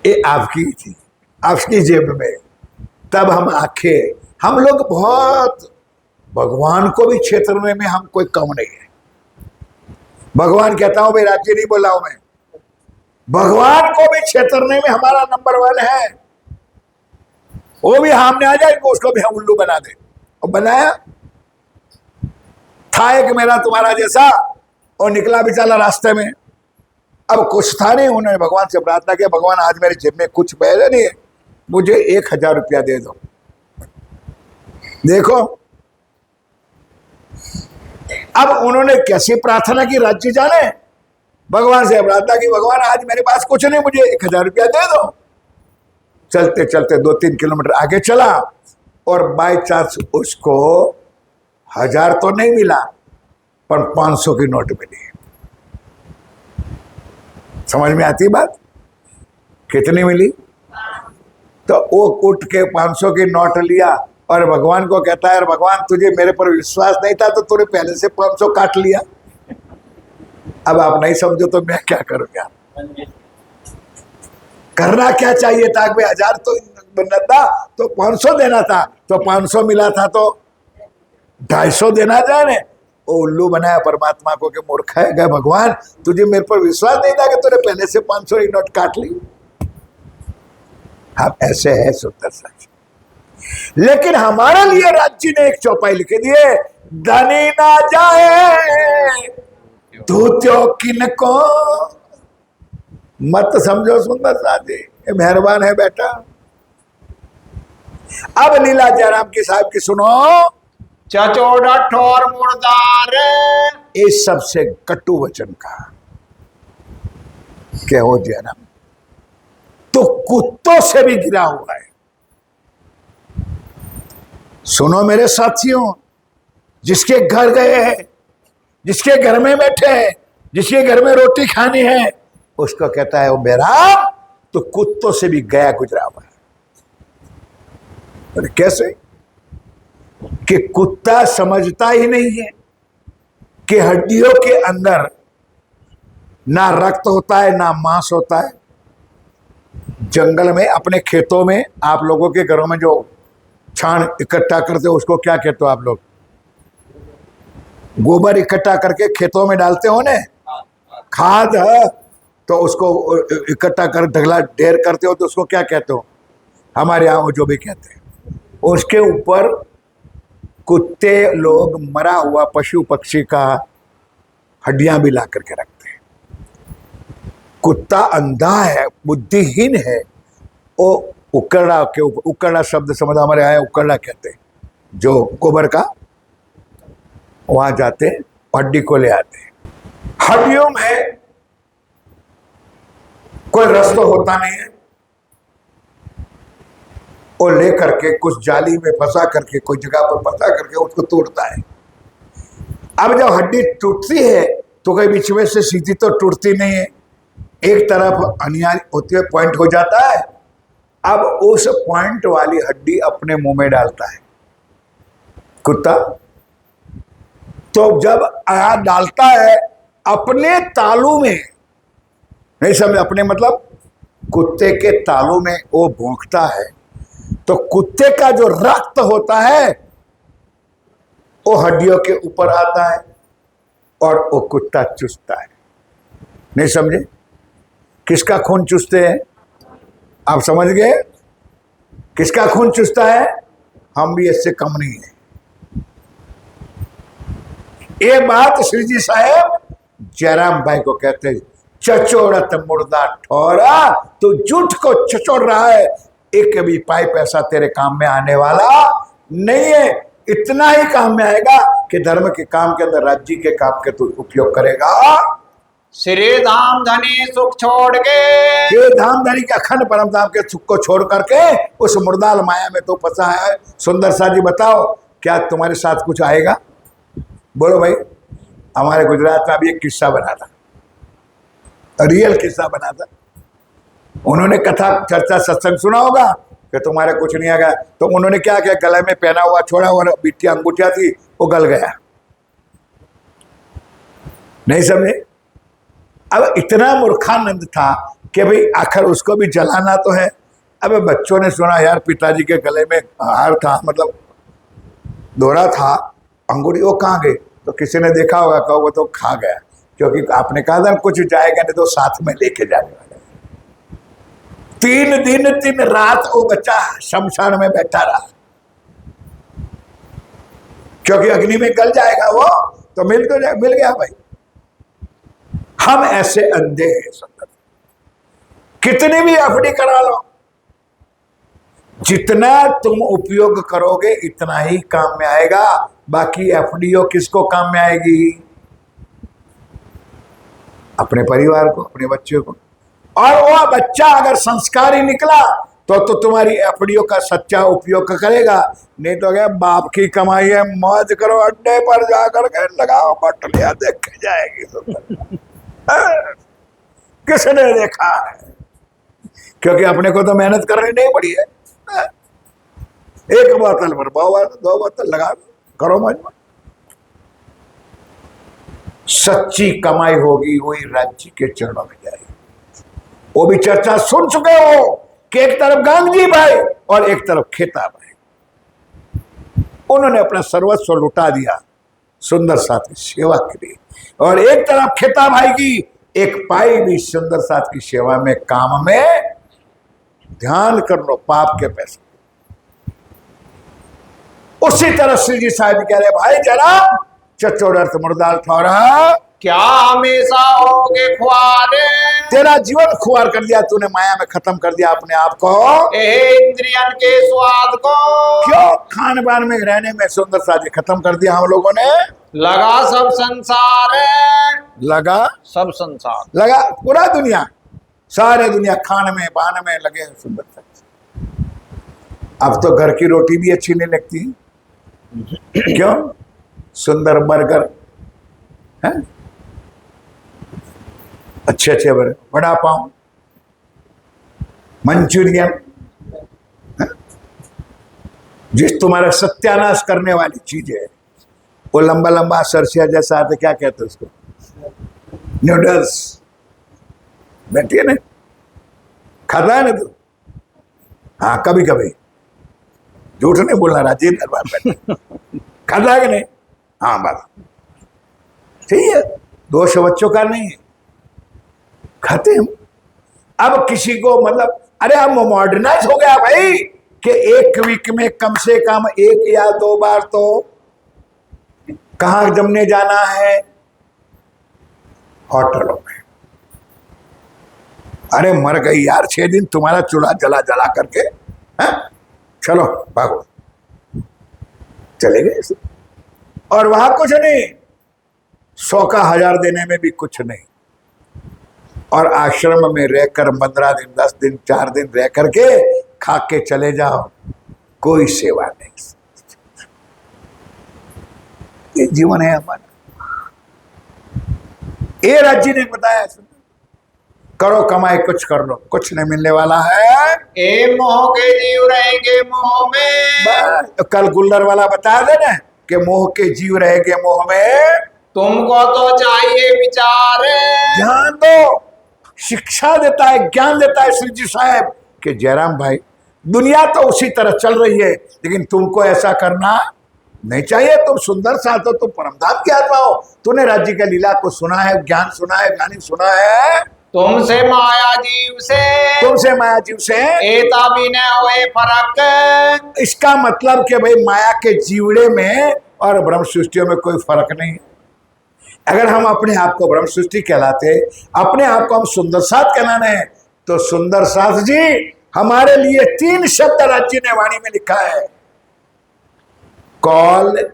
ये आपकी थी, आपकी जेब में। तब हम लोग बहुत, भगवान को भी छेतरने में हम कोई कम नहीं है। भगवान कहता हूं भाई, राज्य नहीं बोला हूं मैं, भगवान को भी छेतरने में हमारा नंबर 1 है। वो भी सामने आ जाए, उसको भी हम उल्लू बना दे। और बनाया था एक मेरा तुम्हारा जैसा, और निकला बेचारा रास्ते में। अब कुछ था नहीं, उन्होंने भगवान से प्रार्थना किया, भगवान आज मेरे जेब में कुछ पैसे नहीं है, मुझे 1000 रुपया दे दो। देखो अब उन्होंने कैसी प्रार्थना की, राज्य जाने। भगवान से प्रार्थना की, भगवान आज मेरे पास कुछ नहीं, मुझे 1000 रुपया दे दो। चलते चलते 2-3 किलोमीटर आगे चला, और बाय चांस उसको 1000 तो नहीं मिला, पर 500 की नोट मिली। समझ में आती बात। कितनी मिली? तो वो उठ के 500 की नोट लिया और भगवान को कहता है, भगवान तुझे मेरे पर विश्वास नहीं था तो तूने पहले से 500 काट लिया। अब आप नहीं समझो तो मैं क्या करूंगा। करना क्या चाहिए था कि 1000 तो बनना था तो 500 देना था, तो 500 मिला था तो 250 देना जाए ने। वो उल्लू बनाया परमात्मा को कि मूर्ख है गए भगवान, तुझे मेरे पर विश्वास नहीं था कि तूने पहले से 500 की नोट काट ली। हम ऐसे है सुंदर सच, लेकिन हमारे लिए राज्य ने एक चौपाई लिखे दिए, धनी ना जाए धूत्यो किनको। मत समझो सुंदर साथी, ये मेहरबान है बेटा। अब लीला जयराम की साहब की सुनो। चचोड़ा ठोर मुर्दार इस सबसे कटु वचन का क्या हो जयराम तो कुत्तों से भी गिरा हुआ है। सुनो मेरे साथियों, जिसके घर गए हैं, जिसके घर में बैठे हैं, जिसके घर में रोटी खानी है, उसको कहता है वो मेरा तो कुत्तों से भी गया गुजरा हुआ है। अरे कैसे कि कुत्ता समझता ही नहीं है कि हड्डियों के अंदर ना रक्त होता है ना मांस होता है। जंगल में अपने खेतों में आप लोगों के घरों में जो छान इकट्ठा करते हो उसको क्या कहते हो आप लोग? गोबर इकट्ठा करके खेतों में डालते हो ने, खाद है, तो उसको इकट्ठा कर ढगला ढेर करते हो तो उसको क्या कहते हो? हमारे यहाँ वो जो भी कहते हैं। उसके ऊपर कुत्ते लोग मरा हुआ पशु पक्षी का हड्डियां भी ला करके रखते हैं। कुत्ता अंधा है, बुद्धिहीन है, वो उकड़ा के ऊपर, उकड़ा शब्द समझ हमारे यहाँ उकड़ा कहते हैं, जो गोबर का वहां जाते हैं हड्डी को ले आते हैं। हड्डियों में कोई रस तो होता नहीं है, वो ले करके कुछ जाली में फंसा करके कोई जगह पर फंसा करके उसको तोड़ता है। अब जब हड्डी टूटती है तो कहीं बीच में से सीधी तो टूटती नहीं है, एक तरफ अनियान होते हुए पॉइंट हो जाता है। अब उस पॉइंट वाली हड्डी अपने मुंह में डालता है कुत्ता। तो जब डालता है अपने तालू में, नहीं समझ, अपने मतलब कुत्ते के तालू में वो भौंकता है, तो कुत्ते का जो रक्त होता है वो हड्डियों के ऊपर आता है और वो कुत्ता चूसता है। नहीं समझे? किसका खून चूसते हैं? आप समझ गए? किसका खून चूसता है? हम भी इससे कम नहीं है। ये बात श्री जी साहब जयराम भाई को कहते हैं, चचोड़त मुर्दा ठोरा, तो झूठ को चचोड़ रहा है, एक भी पाई पैसा तेरे काम में आने वाला नहीं है। इतना ही काम में आएगा कि धर्म के काम के अंदर, राज्य के काम के तू उपयोग करेगा। श्री धाम धनी सुख छोड़ के, ये धाम धनी के अखंड परम धाम के सुख को छोड़ करके उस मुर्दाल माया में तो फंसा है। सुंदर सा जी बताओ, क्या तुम्हारे साथ कुछ आएगा? बोलो भाई। हमारे गुजरात में अभी एक किस्सा बना था, रियल किस्सा बना था। उन्होंने कथा चर्चा सत्संग सुना होगा कि तुम्हारे कुछ नहीं आ गया, तो उन्होंने क्या किया, गले में पहना हुआ छोड़ा और बिटिया अंगूठिया थी वो गल गया। नहीं समझे? अब इतना मूर्खानंद था कि भाई आखिर उसको भी जलाना तो है। अब बच्चों ने सुना यार पिताजी के गले में हार था, मतलब दोहरा था, अंगूठी वो कहाँ गई? तो किसी ने देखा होगा, कहो वो तो खा गया, क्योंकि आपने कहा था कुछ जाएगा नहीं तो साथ में लेके जाने वाले। 3 दिन 3 रात वो बच्चा शमशान में बैठा रहा, क्योंकि अग्नि में गल जाएगा वो, तो मिल गया भाई। हम ऐसे अंधे हैं संदर्भ, कितनी भी एफडी करा लो, जितना तुम उपयोग करोगे इतना ही काम में आएगा। बाकी एफडीओ किसको काम में आएगी? अपने परिवार को, अपने बच्चे को। और वो बच्चा अगर संस्कारी निकला तो तुम्हारी एफडीओ का सच्चा उपयोग करेगा, नहीं तो क्या बाप की कमाई है, मौज करो, अड्डे पर जाकर के लगाओ बटलियां, देख जाएगी। किसने देखा है? क्योंकि अपने को तो मेहनत करनी नहीं पड़ी है। एक बोतल पर 2 बोतल लगा करो मजमा। सच्ची कमाई होगी वही राज्य के चरणों में जाएगी। वो भी चर्चा सुन चुके हो कि एक तरफ गांधी भाई और एक तरफ खेता भाई। उन्होंने अपना सर्वस्व लुटा दिया सुंदर साथ की सेवा के लिए, और एक तरफ खेता भाई की एक पाई भी सुंदर साथ की सेवा में, काम में। ध्यान कर लो, पाप के पैसे। उसी तरह श्री जी साहब कह रहे, भाई जरा चचोड़र्थ मुर्दाल ठौरा, क्या हमेशा होगे खुआरे, तेरा जीवन खुआर कर दिया तूने, माया में खत्म कर दिया अपने आप को। इंद्रियन के स्वाद को, क्यों खान पान में रहने में सुंदर साथी खत्म कर दिया हम लोगों ने। लगा सब संसार, लगा सब संसार, लगा पूरा दुनिया, सारे दुनिया खान में पान में लगे हैं सुंदर साथी। अब तो घर की रोटी भी अच्छी नहीं लगती, क्यों? सुंदर बर्गर है, अच्छे अच्छे बर्गर, वड़ा पाव, मंचूरियन, जिस तुम्हारा सत्यानाश करने वाली चीज है, वो लंबा लंबा सरसिया जैसा आता, क्या कहते हैं उसको, नूडल्स। बैठिए ना, खाता है ना तू? हाँ कभी कभी, झूठ नहीं बोलना राजीव दरबार बैठे। खाता है कि नहीं? हाँ बस ठीक है, दोष बच्चों का नहीं है, खाते हम। अब किसी को मतलब, अरे अब मॉडर्नाइज हो गया भाई कि एक वीक में कम से कम 1 या 2 बार तो कहाँ जमने जाना है, होटलों में। अरे मर गई यार, 6 दिन तुम्हारा चूल्हा जला जला करके, है? चलो भागो, चले गए। और वहां कुछ नहीं, 100 का 1000 देने में भी कुछ नहीं, और आश्रम में रहकर 15 दिन 10 दिन 4 दिन रह करके खा के चले जाओ, कोई सेवा नहीं। ये जीवन है हमारा। ये राज्य ने बताया, करो कमाई कुछ कर लो, कुछ नहीं मिलने वाला है। ए मोह के जीव रहेंगे मोह में, कल गुल्लर वाला बता देना कि मोह के जीव रहेंगे मोह में। तुमको तो चाहिए विचार, ध्यान दो, शिक्षा देता है, ज्ञान देता है श्री जी साहब कि जयराम भाई, दुनिया तो उसी तरह चल रही है, लेकिन तुमको ऐसा करना नहीं चाहिए। तुम सुंदर साथ हो, तुम परमधाम की आत्मा हो, तूने राज्य का लीला को सुना है, ज्ञान सुना है, ज्ञानी सुना है। तुमसे माया जीव से, तुमसे माया जीव से एता भी न हुए फर्क। इसका मतलब कि भाई माया के जीवड़े में और ब्रह्म सृष्टियों में कोई फर्क नहीं। अगर हम अपने आप को ब्रह्म सृष्टि कहलाते, अपने आप को हम सुंदर साथ कहलाने, तो सुंदर साथ जी हमारे लिए 3 शब्द राज्य ने वाणी में लिखा है। कॉल,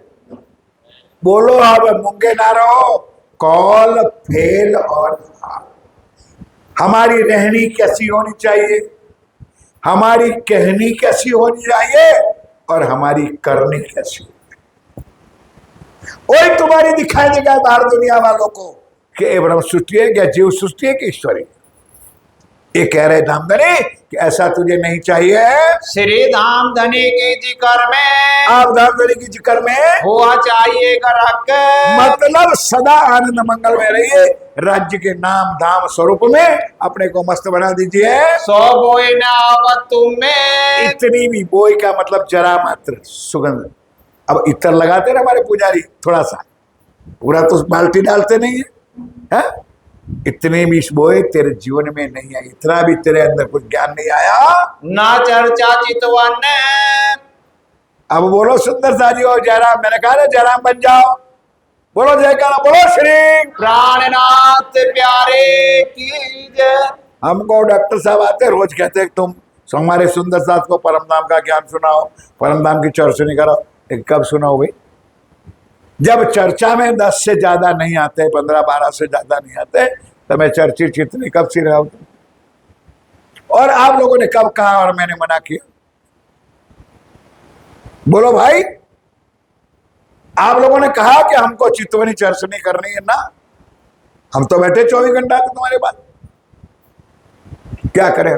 बोलो अब मूंगे ना रहो, कॉल, फेल और हार। हमारी रहनी कैसी होनी चाहिए, हमारी कहनी कैसी होनी चाहिए, और हमारी करनी कैसी होनी। वही तुम्हारी दिखाई देगा बाहर दुनिया वालों को कि ये ब्रह्म सृष्टि है, क्या जीव सृष्टि है कि ईश्वरी। ये कह रहे धामधनी कि ऐसा तुझे नहीं चाहिए। श्री धाम धनी की जिक्र में, आप धामधनी की जिक्र में हुआ चाहिए गरक। मतलब सदा आनंद मंगल में रहिए, राज्य के नाम धाम स्वरूप में अपने को मस्त बना दीजिए। सो बोई न आवत तुम में, इतनी भी, बोई का मतलब जरा मात्र सुगंध। अब इतर लगाते ना हमारे पुजारी, थोड़ा सा, पूरा तो बाल्टी डालते नहीं है, है? इतने भी बोए तेरे जीवन में नहीं आई, इतना भी तेरे अंदर कुछ ज्ञान नहीं आया ना चर्चा चितवन। अब बोलो सुंदर साजी हो जयराम, मैंने कहा ना जयराम बन जाओ, बोलो जयकारा, बोलो श्री प्राणनाथ प्यारे की जय। हमको डॉक्टर साहब आते रोज कहते हैं तुम हमारे सुंदर साथ को परमधाम का ज्ञान सुनाओ, परमधाम की चर्चा नहीं कराओ। कब सुनाओ भाई? जब चर्चा में 10 से ज्यादा नहीं आते, 15-12 से ज्यादा नहीं आते, तो मैं चर्चित चितनी कब सी रहा हूं? और आप लोगों ने कब कहा और मैंने मना किया? बोलो भाई, आप लोगों ने कहा कि हमको चितवनी चर्चनी करनी है ना, हम तो बैठे 24 घंटा तुम्हारे पास, क्या करें?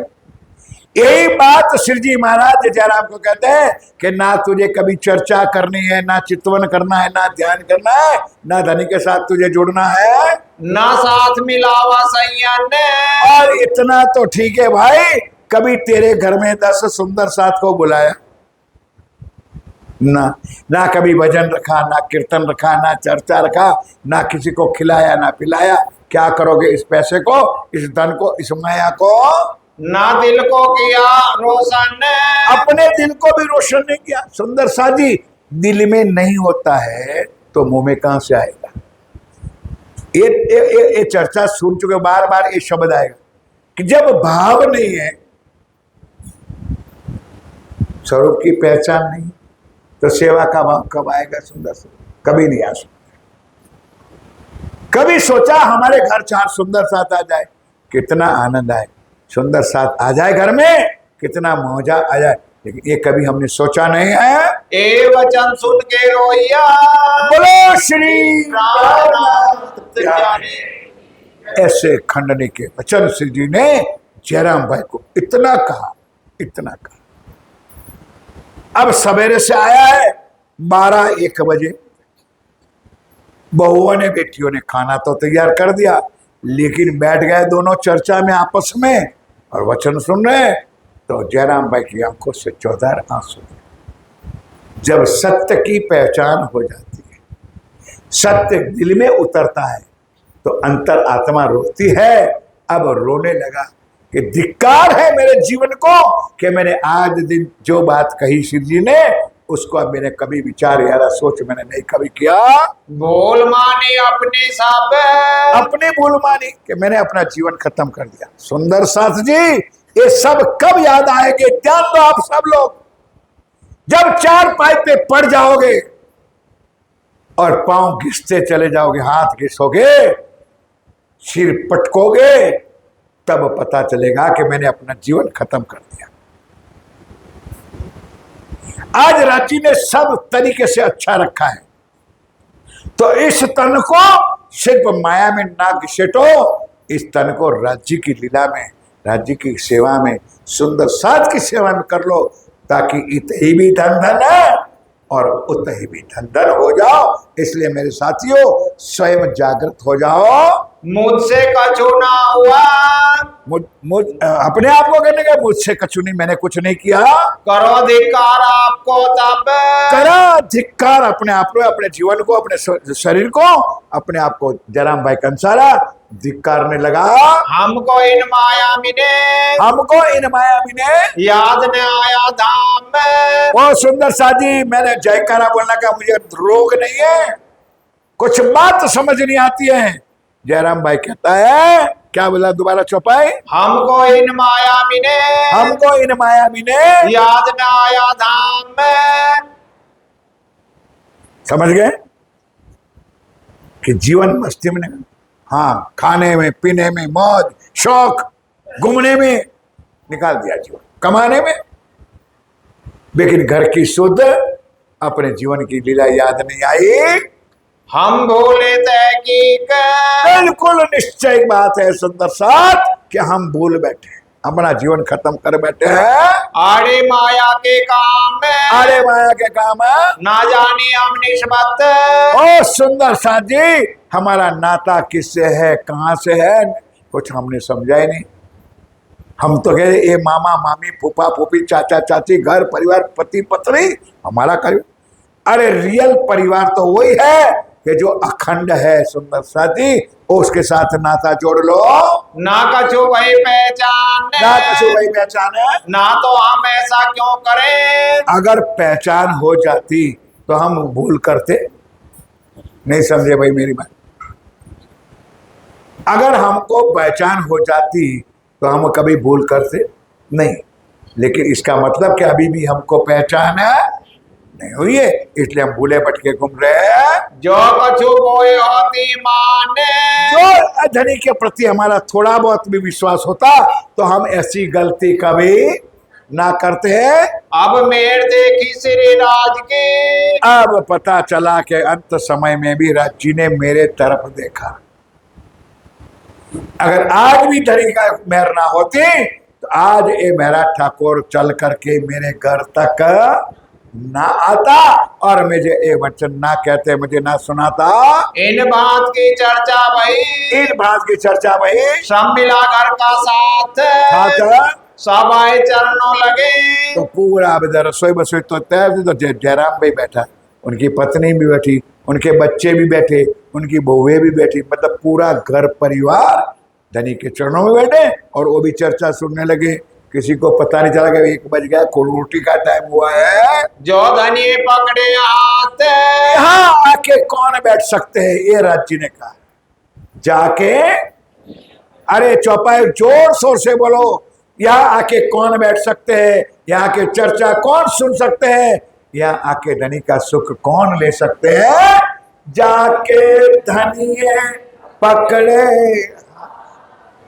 यही बात श्री जी महाराज जयराम को कहते हैं कि ना तुझे कभी चर्चा करनी है, ना चितवन करना है, ना ध्यान करना है, ना धनी के साथ तुझे जुड़ना है, ना साथ मिलावा संयन। और इतना तो ठीक है भाई कभी तेरे घर में 10 सुंदर साथ को बुलाया? ना, ना कभी भजन रखा, ना कीर्तन रखा, ना चर्चा रखा, ना किसी को खिलाया ना पिलाया। क्या करोगे इस पैसे को, इस धन को, इस माया को? ना दिल को किया रोशन, अपने दिल को भी रोशन नहीं किया। सुंदर साथ जी, दिल में नहीं होता है तो मुंह में कहां से आएगा? ये चर्चा सुन चुके, बार बार ये शब्द आएगा कि जब भाव नहीं है, स्वरूप की पहचान नहीं, तो सेवा का भाव कब आएगा? सुंदर से कभी नहीं आ सकता। कभी सोचा हमारे घर 4 सुंदर साथ आ जाए, कितना आनंद आए। सुंदर साथ आ जाए घर में, कितना मौजा आ जाए, लेकिन ये कभी हमने सोचा नहीं है। ए वचन सुन के रोइया, बोलो श्री राम प्यारे। ऐसे खंडने के वचन श्री जी ने जयराम भाई को इतना कहा, इतना कहा। अब सवेरे से आया है 12-1 बजे, बहुओं ने बेटियों ने खाना तो तैयार कर दिया, लेकिन बैठ गए दोनों चर्चा में आपस में और वचन सुन रहे। तो जयराम भाई की आंखों से 14 आंसू। जब सत्य की पहचान हो जाती है, सत्य दिल में उतरता है, तो अंतर आत्मा रोती है। अब रोने लगा कि धिक्कार है मेरे जीवन को कि मैंने आज दिन जो बात कही श्री जी ने, उसको अब मैंने कभी विचार या सोच मैंने नहीं कभी किया। बोल माने अपने सब, अपने भूल मानी कि मैंने अपना जीवन खत्म कर दिया। सुंदर साथ जी, ये सब कब याद आएंगे? ध्यान दो आप सब लोग। जब 4 पाई पे पड़ जाओगे और पांव घिसते चले जाओगे, हाथ घिसोगे, सिर पटकोगे, तब पता चलेगा कि मैंने अपना जीवन खत्म कर दिया। आज रांची ने सब तरीके से अच्छा रखा है, तो इस तन को सिर्फ माया में ना घिसेटो, इस तन को राज्य की लीला में, राज्य की सेवा में, सुंदर साथ की सेवा में कर लो, ताकि इत ही भी धन धन है और उत ही भी धन धन हो जाओ। इसलिए मेरे साथियों, स्वयं जागृत हो जाओ। मुझसे कछु ना हुआ, अपने आप को कहने का मुझसे कछु नहीं, मैंने कुछ नहीं किया। करो धिक्कार आपको तब, करा धिक्कार अपने आप को, अपने जीवन को, अपने शरीर को, अपने आप को। जयराम भाई कंसारा धिक्कारने लगा। हमको इन मायावी ने, हमको इन मायावी ने याद न आया धाम में। वो सुंदर साजी, मैंने जयकारा बोलने का मुझे रोग नहीं है, कुछ बात समझ नहीं आती है। जयराम भाई कहता है, क्या बोला दोबारा चौपाई? हमको इन मायावी ने, हमको इन मायावी ने याद न आया धाम में। समझ गए कि जीवन मस्ती में, हाँ, खाने में, पीने में, मौज शौक, घूमने में निकाल दिया जीवन, कमाने में, लेकिन घर की शुद्ध अपने जीवन की लीला याद नहीं आई। हम भूले तहकीक, बिल्कुल निश्चय बात है सुंदर साथ कि हम भूल बैठे, अपना जीवन खत्म कर बैठे हैं। आड़े माया के काम में, अरे माया के काम है, ना जाने हम निस्बत। ओ सुंदर साथ जी, हमारा नाता किससे है, कहाँ से है, कुछ हमने समझा ही नहीं। हम तो कह ये मामा मामी, फूफा फूफी, चाचा चाची, घर परिवार, पति पत्नी, हमारा कर। अरे रियल परिवार तो वही है कि जो अखंड है। सुंदर साथी, उसके साथ नाता जोड़ लो। ना कछु वही पहचान, ना कछु वही पहचान है, ना तो हम ऐसा क्यों करें। अगर पहचान हो जाती तो हम भूल करते नहीं। समझे भाई मेरी बात? अगर हमको पहचान हो जाती तो हम कभी भूल करते नहीं, लेकिन इसका मतलब कि अभी भी हमको पहचान नहीं हुई है, इसलिए हम भूले भटके घूम रहे हैं। जो कछु बोए होती माने, जो धनी के प्रति हमारा थोड़ा बहुत भी विश्वास होता तो हम ऐसी गलती कभी ना करते हैं। अब मेर देखी श्री राज के, अब पता चला कि अंत समय में भी राज जी ने मेरे तरफ देखा। अगर आज भी धनी का मेहर ना होती तो आज ये मेरा ठाकुर चल करके मेरे घर तक ना आता और मुझे ये वचन ना कहते, मुझे ना सुनाता। इन बात की चर्चा भाई, इन बात की चर्चा भाई, सब मिला घर का साथ, सब आए चरणों लगे। तो पूरा अब इधर रसोई बसोई तो तैयार थी, तो जयराम भाई बैठा, उनकी पत्नी भी बैठी, उनके बच्चे भी बैठे, उनकी बहुएं भी बैठी, मतलब पूरा घर परिवार धनी के चरणों में बैठे और वो भी चर्चा सुनने लगे। किसी को पता नहीं चला कि 1 बज गया, रोटी का टाइम हुआ है। जो धनी पकड़े हाथ, यहाँ आके कौन बैठ सकते हैं, ये राज जी ने कहा। जाके अरे चौपाई जोर शोर से बोलो, यहाँ आके कौन बैठ सकते हैं, यहाँ के चर्चा कौन सुन सकते हैं, यहाँ आके धनी का सुख कौन ले सकते हैं। जाके धनिये पकड़े,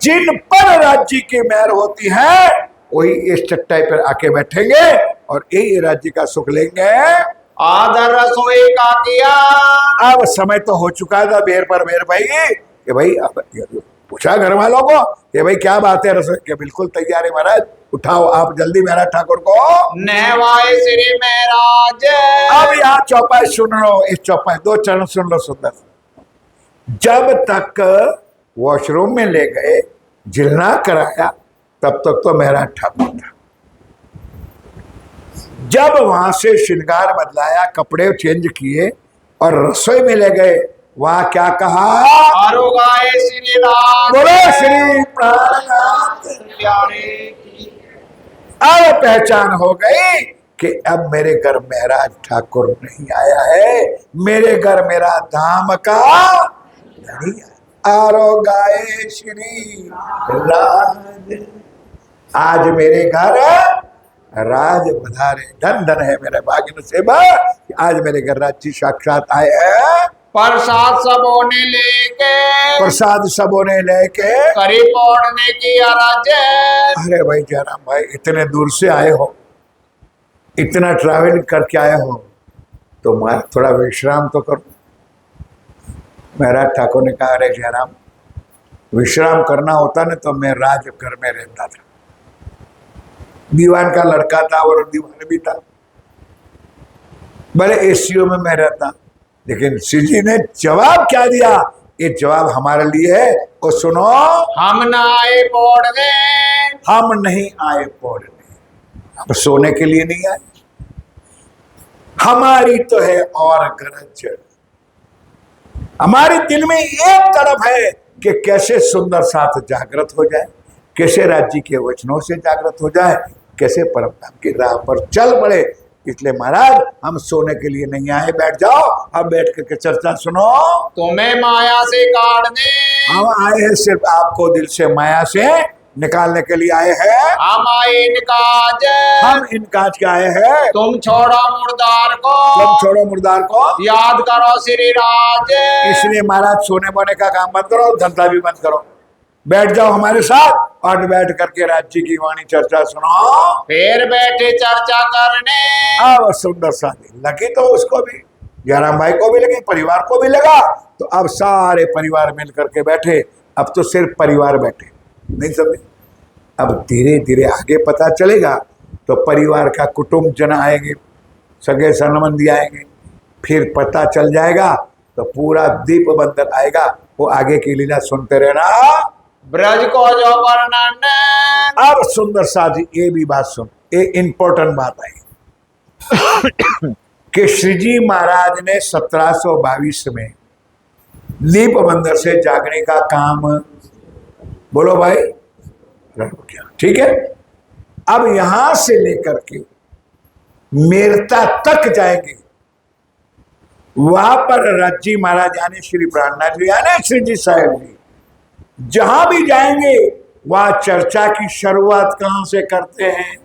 जिन पर राज्य की मेहर होती है वही इस चट्टाई पर आके बैठेंगे और यही राज्य का सुख लेंगे। आदर रसोई का किया। अब समय तो हो चुका था बेर पर बेर भाई कि भाई अब पूछा घर वालों को कि भाई क्या बात है, रसोई के बिल्कुल तैयार है महाराज, उठाओ आप जल्दी महाराज ठाकुर को। नहवाए श्री महाराज। अब यहाँ चौपाई सुन लो, इस चौपाई 2 चरण सुन लो सुंदर। जब तक वॉशरूम में ले गए, जिलना कराया, तब तक तो महाराज ठाकुर था। जब वहां से श्रृंगार बदलाया, कपड़े चेंज किए और रसोई में ले गए, वहां क्या कहा, आरोगाए श्री राज। बोलो श्री प्राणनाथ। अब पहचान हो गई कि अब मेरे घर महाराज ठाकुर नहीं आया है, मेरे घर मेरा धाम का धनी है। आरोगाए श्री राज, आज मेरे घर राज पधारे। धन धन है मेरे भाग्य सेवा, आज मेरे घर राज्य साक्षात आए हैं। प्रसाद सबों ने लेके, प्रसाद सबों ने लेके करी पौड़ने की अरज। अरे भाई जयराम भाई, इतने दूर से आए हो, इतना ट्रैवल करके आए हो, तो मैं थोड़ा विश्राम तो करो। महाराज ठाकुर ने कहा, अरे जयराम, विश्राम करना होता ना तो मैं राज घर में रहता था, दीवान का लड़का था और दीवान भी था, बड़े एसीओ में मैं रहता। लेकिन श्री जी ने जवाब क्या दिया, ये जवाब हमारे लिए है, और सुनो, हम न आए पौड़ने, हम नहीं आए पौड़ने, हम सोने के लिए नहीं आए, हमारी तो है और गरज। हमारे दिल में एक तरफ है कि कैसे सुंदर साथ जागृत हो जाए, कैसे राज्य के वचनों से जागृत हो जाए, कैसे परम धाम की राह पर चल पड़े। इसलिए महाराज हम सोने के लिए नहीं आए, बैठ जाओ, अब बैठ करके चर्चा सुनो। तुम्हें माया से काटने, हम आए हैं सिर्फ आपको दिल से माया से निकालने के लिए आए हैं। हम आए निकाज, हम इनकाज के आए हैं। तुम छोड़ो मुर्दार को, तुम छोड़ो मुर्दार को, याद करो श्री राज। इसलिए महाराज सोने बोने का काम बंद करो, धंधा भी बंद करो, बैठ जाओ हमारे साथ और बैठ करके राज्य की वाणी चर्चा सुनो। फिर बैठे चर्चा करने, अब सुंदर शादी लगी तो उसको भी, जयराम भाई को भी लगी, परिवार को भी लगा, तो अब सारे परिवार मिल करके बैठे। अब तो सिर्फ परिवार बैठे, नहीं समझे, अब धीरे धीरे आगे पता चलेगा तो परिवार का कुटुंब जन आएंगे, सगे संबंधी आएंगे, फिर पता चल जाएगा तो पूरा दीप बंधन आएगा। वो आगे की लीला सुनते रहना। ब्रज को जो वर्णन, अब सुंदर साथी ये भी बात सुन, ये इंपॉर्टेंट बात आई कि श्री जी महाराज ने 1722 में दीप बंदर से जागने का काम, बोलो भाई, ठीक है। अब यहां से लेकर के मेरता तक जाएंगे, वहां पर राज्य महाराज यानी श्री प्राणनाथ जी यानी श्री जी साहेब जी जहां भी जाएंगे वहां चर्चा की शुरुआत कहां से करते हैं,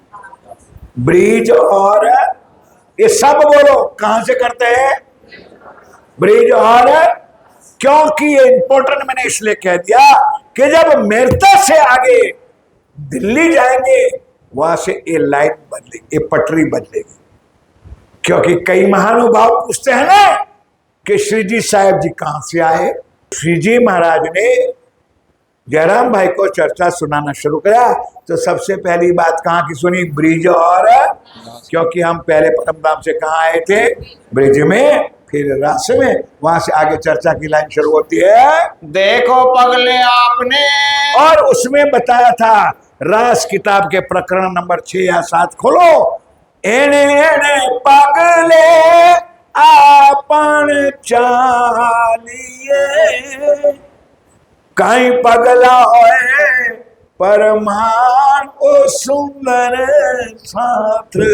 ब्रिज और ये सब बोलो कहां से करते हैं, ब्रिज और, क्योंकि ये इंपॉर्टेंट मैंने इसलिए कह दिया कि जब मेरता से आगे दिल्ली जाएंगे वहां से ये लाइन बदलेगी, ये पटरी बदलेगी, क्योंकि कई महानुभाव पूछते हैं ना कि श्री जी साहेब जी कहां से आए। श्री जी महाराज ने जयराम भाई को चर्चा सुनाना शुरू करा तो सबसे पहली बात कहाँ की सुनी, ब्रिज और, क्योंकि हम पहले परमधाम से कहाँ आए थे, ब्रिज में, फिर रास में, वहां से आगे चर्चा की लाइन शुरू होती है। देखो पगले आपने, और उसमें बताया था रास किताब के प्रकरण नंबर 6 या 7 खोलो। एने एने पगले आपन चालिए, कहीं पगला होए परमान ओ सुंदर छात्र।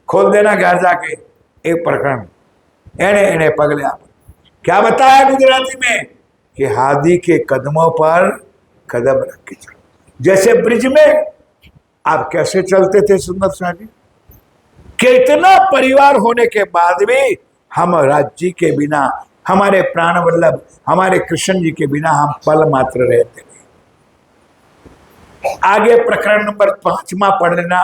खोल देना घर जाके एक प्रकरण, एने एने पगले आप। क्या बताया गुजराती में कि हादी के कदमों पर कदम रख के चलो। जैसे ब्रिज में आप कैसे चलते थे सुंदर शाह जी, कितना परिवार होने के बाद भी हम राज्य के बिना, हमारे प्राण वल्लभ हमारे कृष्ण जी के बिना हम पल मात्र रहते नहीं। आगे प्रकरण नंबर 5 पढ़ लेना,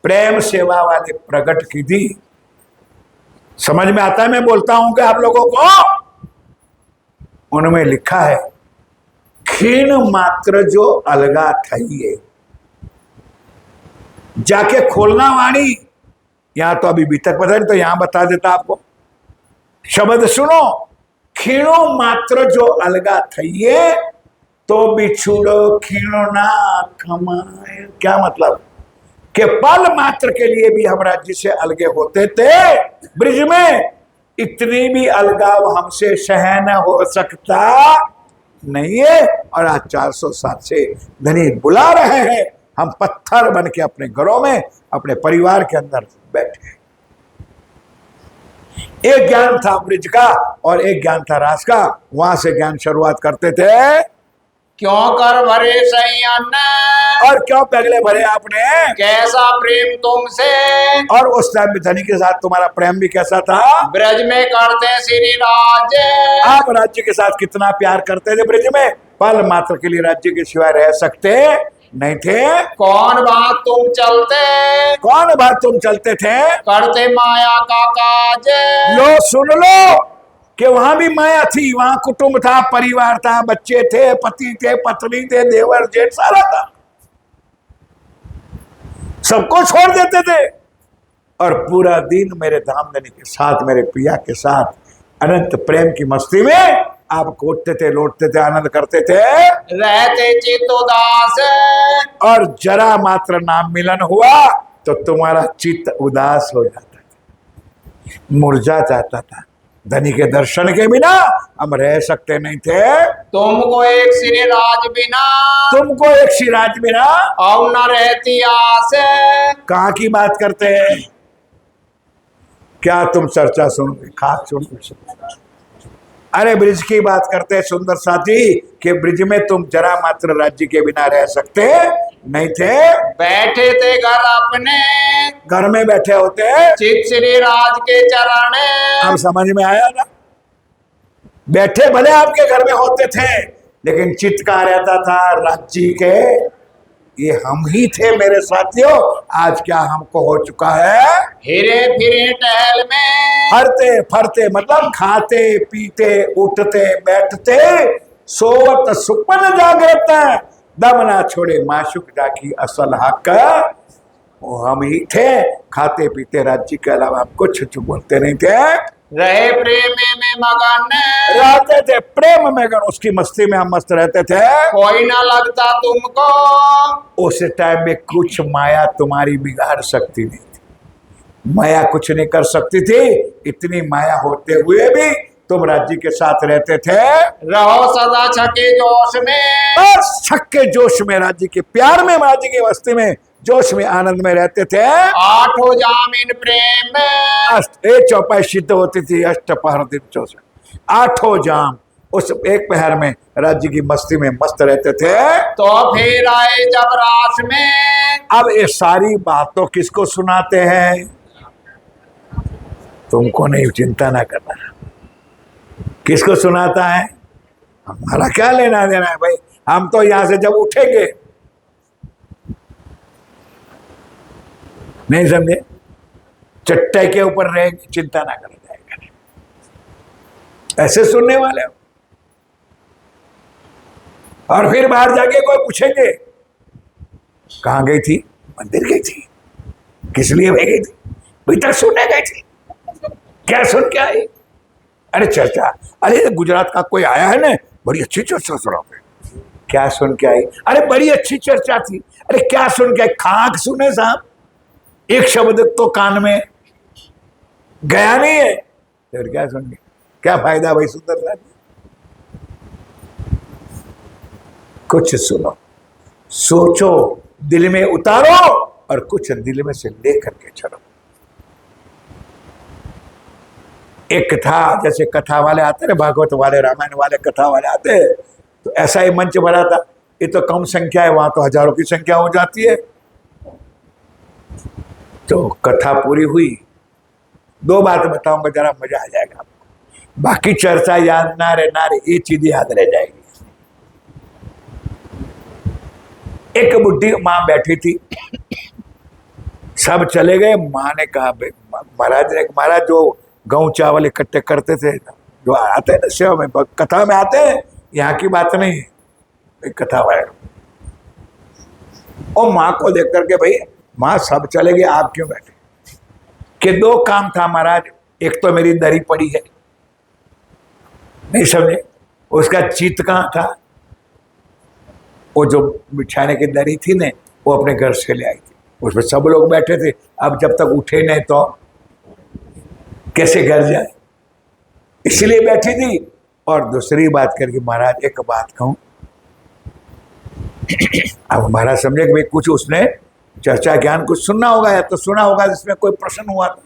प्रेम सेवा वाले प्रकट की थी। समझ में आता है मैं बोलता हूं कि आप लोगों को? उनमें लिखा है, क्षीण मात्र जो अलगा थई, जाके खोलना वाणी। यहां तो अभी तक पता नहीं, तो यहां बता देता आपको। शब्द सुनो, क्षीणो मात्र जो अलगा थई तो बिछुड़ो क्षीणो ना कमाए। क्या मतलब? कि पल मात्र के लिए भी हम राज्य से अलगे होते थे। ब्रिज में इतनी भी अलगाव हमसे सहन हो सकता नहीं है। और आज 407 से धनी बुला रहे हैं, हम पत्थर बन के अपने घरों में अपने परिवार के अंदर बैठे। एक ज्ञान था ब्रिज का और एक ज्ञान था रास का। वहां से ज्ञान शुरुआत करते थे। क्यों कर भरे सैयन, और क्यों पगले भरे आपने, कैसा प्रेम तुमसे। और उस टाइम में धनी के साथ तुम्हारा प्रेम भी कैसा था? ब्रज में करते श्री राज, आप राज्य के साथ कितना प्यार करते थे ब्रिज में, पल मात्र के लिए राज्य के सिवाय रह सकते नहीं थे। कौन बात तुम चलते, कौन बात तुम चलते थे, करते माया का काज। लो सुन लो कि वहां भी माया थी, वहां कुटुंब था, परिवार था, बच्चे थे, पति थे, पत्नी थे, देवर जेठ सारा था। सबको छोड़ देते थे और पूरा दिन मेरे धामधनी के साथ, मेरे प्रिया के साथ अनंत प्रेम की मस्ती में आप कोटते थे, लौटते थे, आनंद करते थे, रहते चित्त उदास। और जरा मात्र नाम मिलन हुआ तो तुम्हारा चित्त उदास हो जाता था, मुरझा जाता था। धनी के दर्शन के बिना हम रह सकते नहीं थे। तुमको एक श्री राज बिना, तुमको एक सिराज बिना और न रहती आस। कहाँ की बात करते हैं? क्या तुम चर्चा सुनोगे? खास सुनोगे? अरे ब्रिज की बात करते हैं सुंदर साथी, कि ब्रिज में तुम जरा मात्र राज्य के बिना रह सकते नहीं थे। बैठे थे घर अपने, घर में बैठे होते, चित श्री राज के चरण। अब समझ में आया ना? बैठे भले आपके घर में होते थे, लेकिन चित्त कहाँ रहता था? राज्य के। ये हम ही थे मेरे साथियों। आज क्या हमको हो चुका है? हिरे फिरे टहल में, हरते फरते मतलब खाते पीते उठते बैठते, सोवत सुपन जागृत, दम ना छोड़े माशुक जाकी असल हक। वो हम ही थे, खाते पीते राज्य के अलावा हम कुछ बोलते नहीं थे। रहे प्रेम में मगन, रहते थे प्रेम में गन, उसकी मस्ती में हम मस्त रहते थे। कोई ना लगता तुमको, उस टाइम में कुछ माया तुम्हारी बिगाड़ सकती नहीं थी। माया कुछ नहीं कर सकती थी। इतनी माया होते हुए भी तुम राज्य के साथ रहते थे। रहो सदा छके जोश में, बस छक्के जोश में, राज्य के प्यार में, राज्य की मस्ती में, जोश में, आनंद में रहते थे। आठों जामिन प्रेम में, एक चौपाई सिद्ध होती थी, अष्टपहर दिन 64, आठों जाम उस एक पहर में राज्य की मस्ती में मस्त रहते थे। तो फिर आए जब रास में, अब ये सारी बातों किसको सुनाते हैं? तुमको नहीं, चिंता ना करना। किसको सुनाता है? हमारा क्या लेना देना है भाई? हम तो यहां से जब उठेंगे, नहीं समझे, चट्टाई के ऊपर रहेंगे, चिंता ना करा जाएगा। ऐसे सुनने वाले हो। और फिर बाहर जाके कोई पूछेंगे कहाँ गई थी? मंदिर गई थी। किस लिए गई थी? भीतर सुनने गई थी। क्या सुन के आई? अरे चर्चा, अरे गुजरात का कोई आया है ना, बड़ी अच्छी चर्चा सुना। क्या सुन के आई? अरे बड़ी अच्छी चर्चा थी। अरे क्या सुन के आई? खाक सुने साहब, एक शब्द तो कान में गया नहीं है, फिर क्या सुन के क्या फायदा भाई? सुंदर साहब कुछ सुनो, सोचो, दिल में उतारो और कुछ दिल में से लेकर के चलो। एक कथा, जैसे कथा वाले आते हैं, भागवत वाले, रामायण वाले, कथा वाले आते हैं, तो ऐसा ही मंच भरा था। ये तो कम संख्या है, वहां तो हजारों की संख्या हो जाती है। तो कथा पूरी हुई, दो बात बताऊंगा, जरा मजा आ जाएगा आपको। बाकी चर्चा याद ना रहे, ये चीज याद रह जाएगी। एक बुढ़ी माँ बैठी थी, सब चले गए। माँ ने कहा, महाराज जो गेहूं चावल इकट्ठे करते थे, जो आते हैं ना सेवा में, कथा में आते हैं, यहाँ की बात नहीं है, कथा वाले। और माँ को देख करके, भाई माँ सब चले गए, आप क्यों बैठे? कि दो काम था महाराज, एक तो मेरी दरी पड़ी है, नहीं समझे, उसका चीत कहाँ था? वो जो बिछाने की दरी थी ने, वो अपने घर से ले आई थी, उसमें सब लोग बैठे थे। अब जब तक उठे नहीं तो कैसे घर जाए, इसलिए बैठी थी। और दूसरी बात करके, महाराज एक बात कहूं, अब महाराज समझे कि भाई कुछ उसने चर्चा ज्ञान कुछ सुनना होगा, या तो सुना होगा जिसमें कोई प्रश्न हुआ था।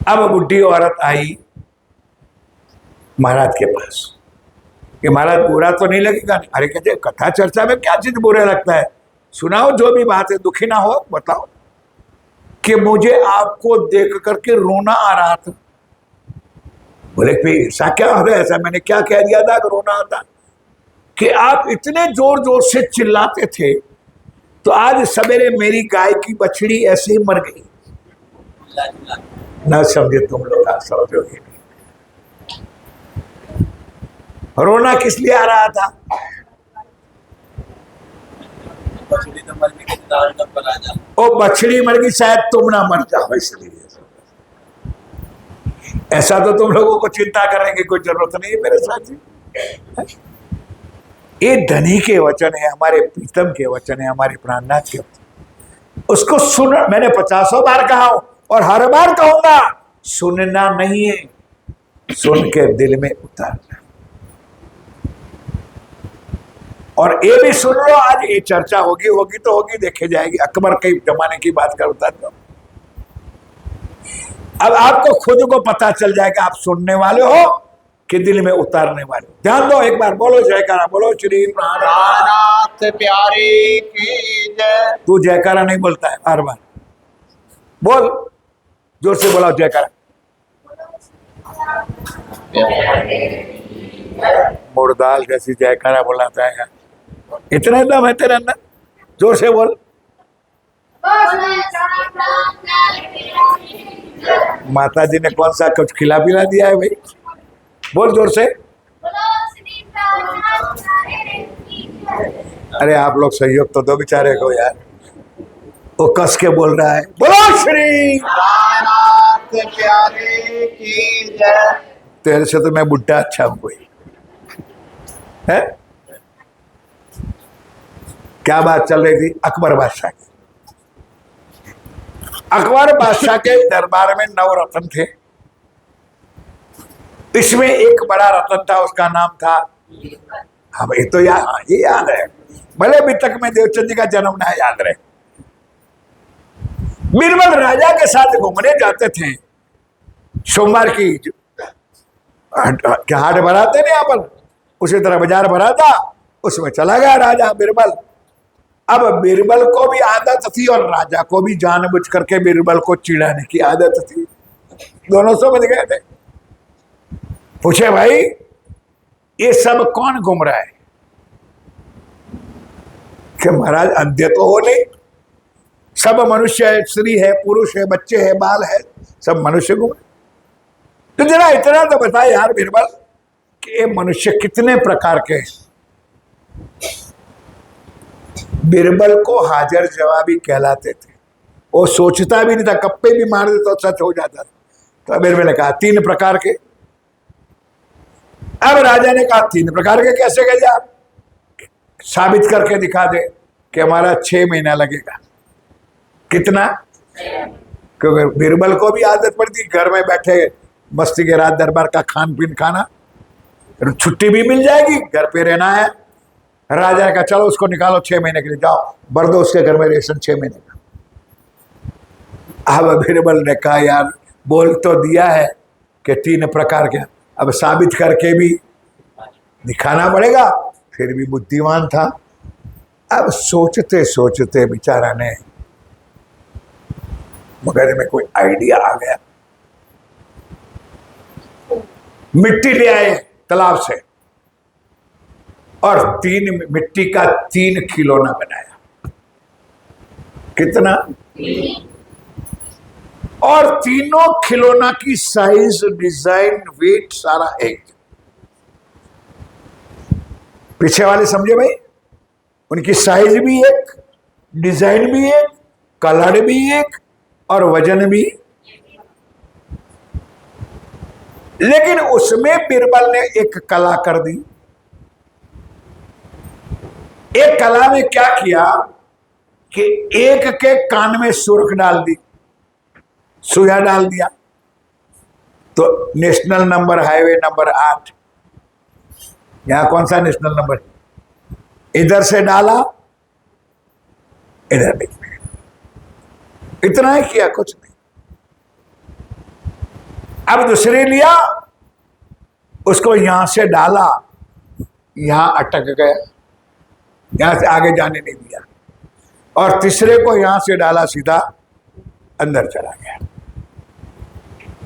अब बुढ़ी औरत आई महाराज के पास कि महाराज बुरा तो नहीं लगेगा? अरे कहते कथा चर्चा में क्या चीज बुरा लगता है, सुनाओ जो भी बात है, दुखी ना हो बताओ। कि मुझे आपको देख करके रोना आ रहा था। बोले भाई ऐसा क्या हो रहा है? ऐसा मैंने क्या कह दिया था कि रोना आता? कि आप इतने जोर जोर से चिल्लाते थे, तो आज सवेरे मेरी गाय की बछड़ी ऐसे ही मर गई। ना समझे तुम लोग, आप समझोगे। रोना किस लिए आ रहा था? ओ बछड़ी मर गई, शायद तुम ना मर जाओ इसलिए। ऐसा तो तुम लोगों को चिंता करने की कोई जरूरत नहीं है मेरे साथी। ये धनी के वचन है, हमारे प्रीतम के वचन है, हमारे प्राणनाथ के वचन। उसको सुन, मैंने 50 बार कहा हूं और हर बार कहूंगा, सुनना नहीं है, सुन के दिल में उतारना। और ये भी सुन लो, आज ये चर्चा होगी तो होगी, देखे जाएगी। अकबर के जमाने की बात करता था। अब आपको खुद को पता चल जाएगा, आप सुनने वाले हो कि दिल में उतारने वाले। ध्यान दो, एक बार बोलो जयकारा, बोलो श्री प्राणनाथ प्यारे की जय। तू जयकारा नहीं बोलता है, हर बार बोल, जोर से बोला जयकारा। मुर्दाल जैसी जयकारा बोलाता है, इतना दम है तेरे अंदर, जोर से बोल। माता जी ने कौन सा कुछ खिला पिला दिया है भाई? बोल जोर से। अरे आप लोग सहयोग तो दो बेचारे को यार, वो कस के बोल रहा है, बोलो श्री प्राणनाथ प्यारे की जय। तेरे से तो मैं बुढ़ा अच्छा हूं कोई है। क्या बात चल रही थी? अकबर बादशाह की। अकबर बादशाह के दरबार में 9 रत्न थे। इसमें एक बड़ा रत्न था, उसका नाम था, हम ये तो ये याद है, भले अभी तक में देवचंद जी का जन्म ना याद रहे। बीरबल राजा के साथ घूमने जाते थे, सोमवार की क्या हाट भराते नहीं यहाँ पर, उसी तरह बाजार भरा था, उसमें चला गया राजा बीरबल। अब बीरबल को भी आदत थी और राजा को भी जानबूझ करके बीरबल को चिढ़ाने की आदत थी। दोनों समझ गए थे। पूछे भाई ये सब कौन घूम रहा है? कि महाराज अंधे तो हो नहीं, सब मनुष्य है, स्त्री है, पुरुष है, बच्चे है, बाल है, सब मनुष्य घूम। तो जरा इतना तो बताए यार बीरबल कि ये मनुष्य कितने प्रकार के हैं। बीरबल को हाजिर जवाबी कहलाते थे। वो सोचता भी नहीं था, कप्पे भी मार दे तो सच हो जाता था। तो बीरबल ने कहा 3 प्रकार के। अब राजा ने कहा 3 प्रकार के कैसे गए आप, साबित करके दिखा दे कि हमारा 6 महीना लगेगा। कितना? क्योंकि बीरबल को भी आदत पड़ती घर में बैठे मस्ती के रात दरबार का खान पीन खाना, छुट्टी भी मिल जाएगी, घर पे रहना है। राजा का चलो उसको निकालो 6 महीने के लिए, जाओ भर दो उसके घर में रेशन 6 महीने का। अब बीरबल ने कहा यार बोल तो दिया है कि 3 प्रकार के, अब साबित करके भी दिखाना पड़ेगा। फिर भी बुद्धिमान था। अब सोचते सोचते बेचारा ने मगज में कोई आइडिया आ गया। मिट्टी ले आए तालाब से और 3 मिट्टी का 3 खिलौना बनाया। कितना? और तीनों खिलौना की साइज, डिजाइन, वेट सारा एक। पीछे वाले समझे भाई, उनकी साइज भी एक, डिजाइन भी एक, कलर भी एक और वजन भी। लेकिन उसमें बीरबल ने एक कला कर दी। एक कला में क्या किया कि एक के कान में सुर्ख डाल दी, सुइया डाल दिया, तो नेशनल नंबर हाईवे नंबर 8, यहां कौन सा नेशनल नंबर, इधर से डाला इधर नहीं। इतना ही किया, कुछ नहीं। अब दूसरे लिया, उसको यहां से डाला, यहां अटक गया, यहां से आगे जाने नहीं दिया। और तीसरे को यहां से डाला, सीधा अंदर चला गया।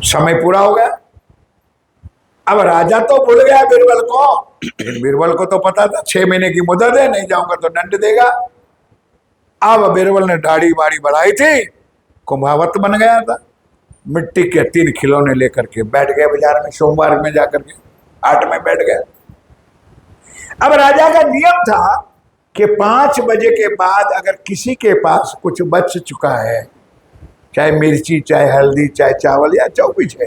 समय पूरा हो गया। अब राजा तो भूल गया बीरबल को, लेकिन बीरबल को तो पता था 6 महीने की मुद्दत है, नहीं जाऊंगा तो दंड देगा। अब बीरबल ने दाढ़ी बाड़ी बढ़ाई थी, कुंभावत बन गया था। मिट्टी के 3 खिलौने लेकर के बैठ गए बाजार में, सोमवार में जाकर के 8 में बैठ गए। अब राजा का नियम था कि 5 बजे के बाद अगर किसी के पास कुछ बच चुका है, चाहे मिर्ची, चाहे हल्दी, चाहे चावल या चौबीस है,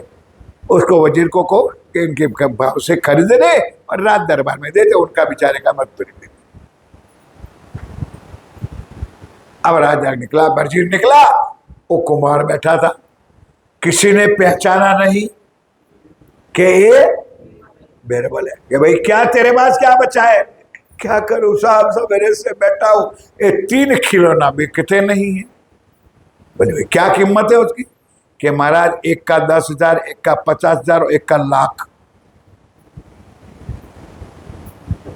उसको वजीर को कहो कि इनके भाव से खरीद दे और रात दरबार में दे दे, उनका बेचारे का मजदूरी दे। अब राजा निकला, वजीर निकला, वो कुमार बैठा था। किसी ने पहचाना नहीं कि ये बीरबल है। कि भाई क्या तेरे पास क्या बचा है? क्या करूं साहब, सवेरे से बैठा हूं, ये 3 खिलौना बिकते नहीं है। बोले क्या कीमत है उसकी? कि महाराज एक का 10,000, एक का 50,000 और एक का लाख।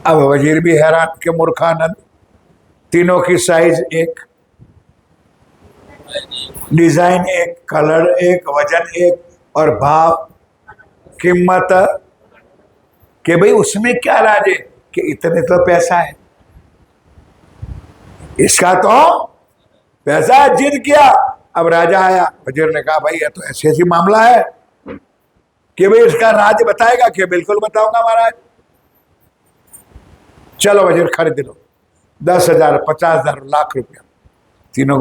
अब वजीर भी हैरान के मूर्खानंद, तीनों की साइज एक, डिजाइन एक, कलर एक, वजन एक और भाव कीमत कि भाई उसमें क्या राज है कि इतने तो पैसा है, इसका तो पैसा जिद किया। अब राजा आया, वजीर ने कहा भाई ये तो ऐसी ऐसी मामला है कि भाई इसका राज बताएगा? कि बिल्कुल बताऊंगा महाराज। चलो वजीर खरीद लो, 10,000, 50,000, लाख रुपया, तीनों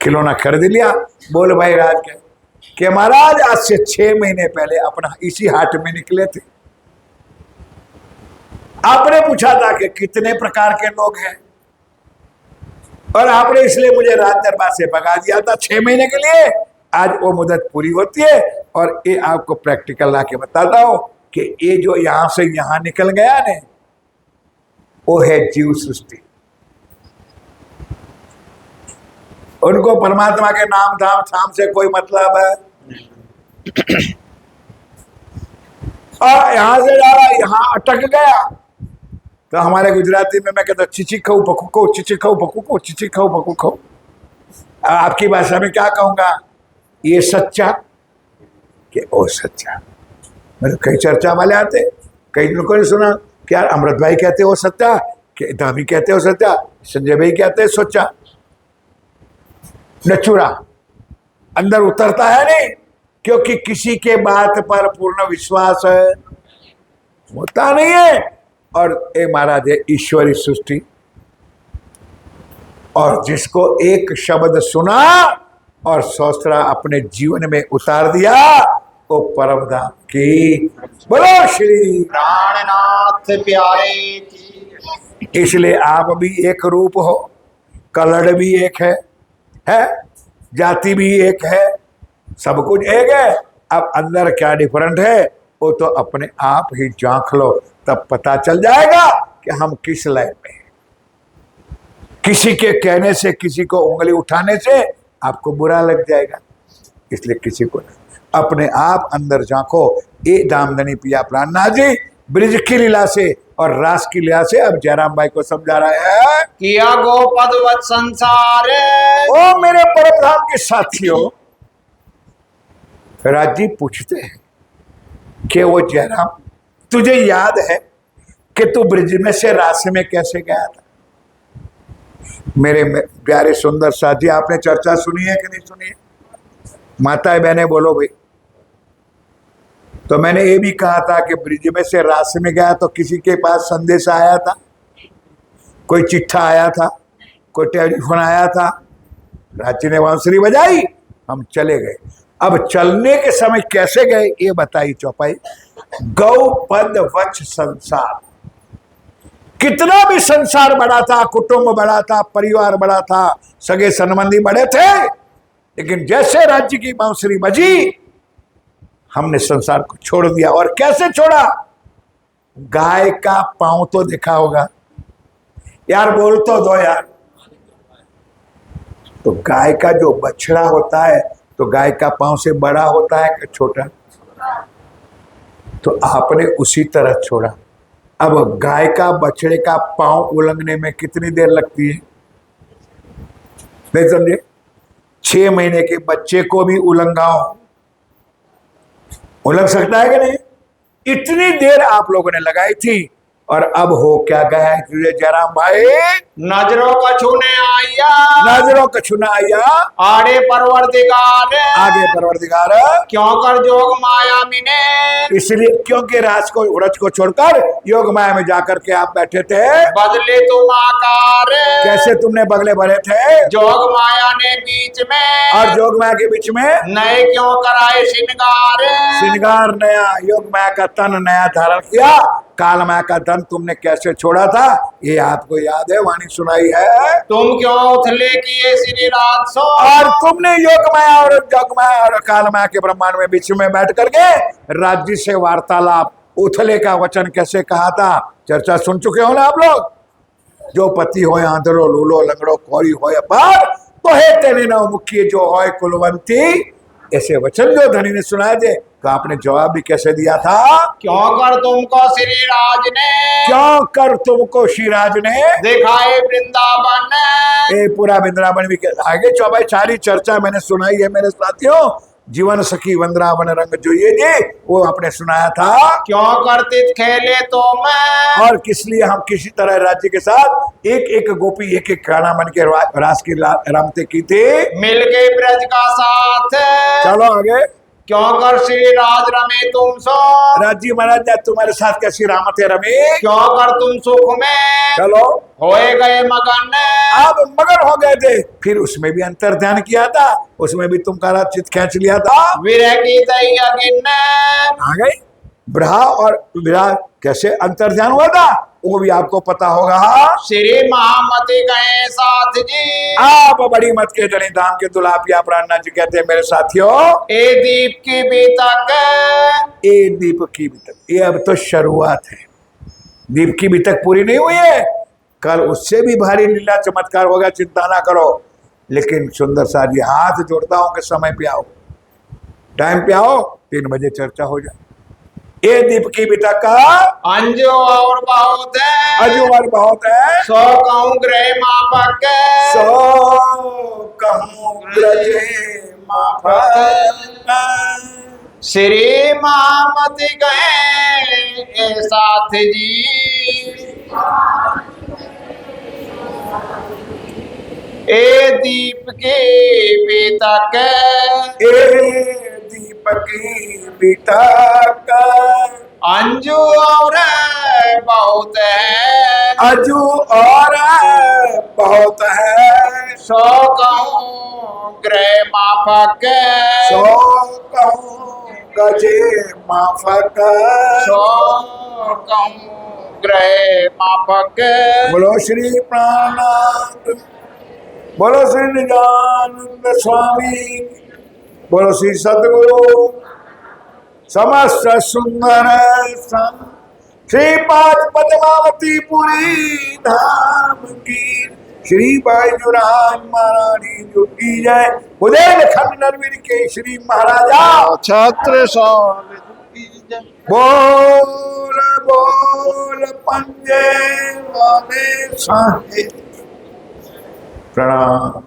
खिलौना खरीद लिया। बोल भाई राज के महाराज आज से 6 महीने पहले अपना इसी हाट में निकले थे, आपने पूछा था कि कितने प्रकार के लोग हैं और आपने इसलिए मुझे रात दरबार से भगा दिया था 6 महीने के लिए। आज वो मुद्दत पूरी होती है और ये आपको प्रैक्टिकल ला के बताता हूं कि ये जो यहां से यहां निकल गया ने, वो है जीव सृष्टि। उनको परमात्मा के नाम धाम शाम से कोई मतलब है? और यहां से डाला, यहां अटक गया। तो हमारे गुजराती में मैं कहता चिची खाऊ पकू खाऊ, चिची खाऊ पकू खाऊ, चिची खाऊ पकू खाऊ। आपकी भाषा में क्या कहूंगा? ये सच्चा कि ओ सच्चा। मतलब कई चर्चा वाले आते, कई लोगों ने सुना कि यार अमृत भाई कहते हो सच्चा, कि धामी कहते हो सच्चा, संजय भाई कहते हैं सच्चा। नचुरा अंदर उतरता है नहीं, क्योंकि किसी के बात पर पूर्ण विश्वास है होता नहीं है। और ये महाराज है ईश्वरी सृष्टि, और जिसको एक शब्द सुना और सोचरा अपने जीवन में उतार दिया, ओ परम धाम की बोलो श्री। प्राणनाथ प्यारे की। इसलिए आप भी एक रूप हो, कलर भी एक है, जाति भी एक है, सब कुछ एक है। अब अंदर क्या डिफरेंट है वो तो अपने आप ही झांक लो, तब पता चल जाएगा कि हम किस लाइन में हैं। किसी के कहने से, किसी को उंगली उठाने से आपको बुरा लग जाएगा, इसलिए किसी को नहीं, अपने आप अंदर झांको। ये दामदनी पिया प्राणनाथ जी ब्रिज की लीला से और रास की लीला से अब जयराम भाई को समझा रहा है। किया गोपदवत संसार। ओ मेरे परम धाम के साथियों, राज जी पूछते हैं कि वो जयराम, तुझे याद है कि तू ब्रिज में से रास में कैसे गया था? मेरे प्यारे सुंदर साथी, आपने चर्चा सुनी है कि नहीं सुनी है? माताएं बहनें बोलो भाई। तो मैंने ये भी कहा था कि ब्रिज में से रास में गया तो किसी के पास संदेश आया था, कोई चिट्ठा आया था, कोई टेलीफोन आया था, रांची ने बांसुरी बजाई, हम चले गए। अब चलने के समय कैसे गए ये बताई चौपाई। गौ पद वच संसार, कितना भी संसार बड़ा था, कुटुंब बड़ा था, परिवार बड़ा था, सगे संबंधी बड़े थे, लेकिन जैसे राज्य की बांसुरी बजी हमने संसार को छोड़ दिया। और कैसे छोड़ा? गाय का पांव तो देखा होगा यार, बोल तो दो यार। तो गाय का जो बछड़ा होता है तो गाय का पांव से बड़ा होता है कि छोटा? तो आपने उसी तरह छोड़ा। अब गाय का बछड़े का पांव उलंघने में कितनी देर लगती है? नहीं समझे? 6 महीने के बच्चे को भी उलंघाओ, उलंघ सकता है कि नहीं? इतनी देर आप लोगों ने लगाई थी, और अब हो क्या गया है तुझे जयराम भाई? नजरों का छूने आया, नजरों का छूना आया, आड़े परवरदिगार, आगे परवरदिगार, क्यों कर जोग माया मिने, इसलिए क्योंकि राज को व्रज को छोड़कर योग माया में जाकर के आप बैठे थे। बदले तुम आकार, कैसे तुमने बगले भरे थे? जोग माया ने बीच में, और जोग माया के बीच में नए क्यों कराए श्रृंगार, श्रृंगार नया, योग माया का तन नया धारण किया, काल माया का धन तुमने कैसे छोड़ा था ये आपको याद है, वाणी सुनाई है। तुम क्यों उथले किए श्री राज सो, और तुमने योग माया और जोग माया और काल माया के ब्रह्मांड में बीच में बैठ करके राज्य से वार्तालाप, उथले का वचन कैसे कहा था, चर्चा सुन चुके हो ना आप लोग। जो पति हो आंधरो लूलो लंगड़ो कोरी हो पार, तो हे तेने न मुखी जो हो कुलवंती, ऐसे वचन जो धनी ने सुनाए थे। तो आपने जवाब भी कैसे दिया था? क्यों कर तुमको श्री राज ने, क्यों कर तुमको श्रीराज ने दिखाए वृंदावन, ये पूरा वृंदावन भी आगे चौबाई सारी चर्चा मैंने सुनाई है मेरे साथियों। जीवन सखी वृंदावन रंग जो ये जी वो आपने सुनाया था। क्यों करते खेले तो मैं, और किस लिए हम किसी तरह राज्य के साथ एक एक गोपी एक एक गाना बन के रास की रमते की थी, मिलके ब्रज का साथ, चलो आगे। क्यों कर श्री राज रमे तुम सो, राजी महाराज तुम्हारे साथ कैसी रामते रमी, क्यों कर तुम सुख में, चलो होए गए मगन, आप मगन हो गए थे। फिर उसमें भी अंतर ध्यान किया था, उसमें भी तुमका चित खींच लिया था। विरह की दैया गिन, आ गई ब्रहा और विरह कैसे अंतर ध्यान हुआ था वो भी आपको पता होगा। श्री महामति गए साथ जी, आप बड़ी मत के धनी धाम के दुलापिया प्राणनाथ जी कहते हैं मेरे साथियों, ए दीप की बीतक, ये दीप की बीतक, ये अब तो शुरुआत है, दीप की बीतक पूरी नहीं हुई है, कल उससे भी भारी लीला चमत्कार होगा, चिंता ना करो। लेकिन सुंदर सा जी हाथ जोड़ता हूं कि समय पे आओ, टाइम पे आओ, 3 बजे चर्चा हो जाए। ये दीप की बीतक का अंजो और बहुत है, अजू और बहुत है, 100 कहूँ ग्रह मापक, 100 कहूँ ग्रह मापक, श्री महामति गए साथ जी, ए दीप के बीतक, ए दीप की बीतक, अंजू और बहुत है, अजू और बहुत है, 100 कहूँ ग्रह मापक, 100 कहूँ गजे माफक। सो कम ग्रह मापक। बोलो श्री प्राणानंद, बोलो श्री निजानंद स्वामी, बोलो श्री सदगुरु समस्त सुंदर संत श्रीपाद पद्मावती पुरी धाम की, श्री बाईजुराज महारानी जो की जय। बुदेलखंड नरवीर के श्री महाराजा छत्र बोल बोल पंजे वाले साहे। प्रणाम।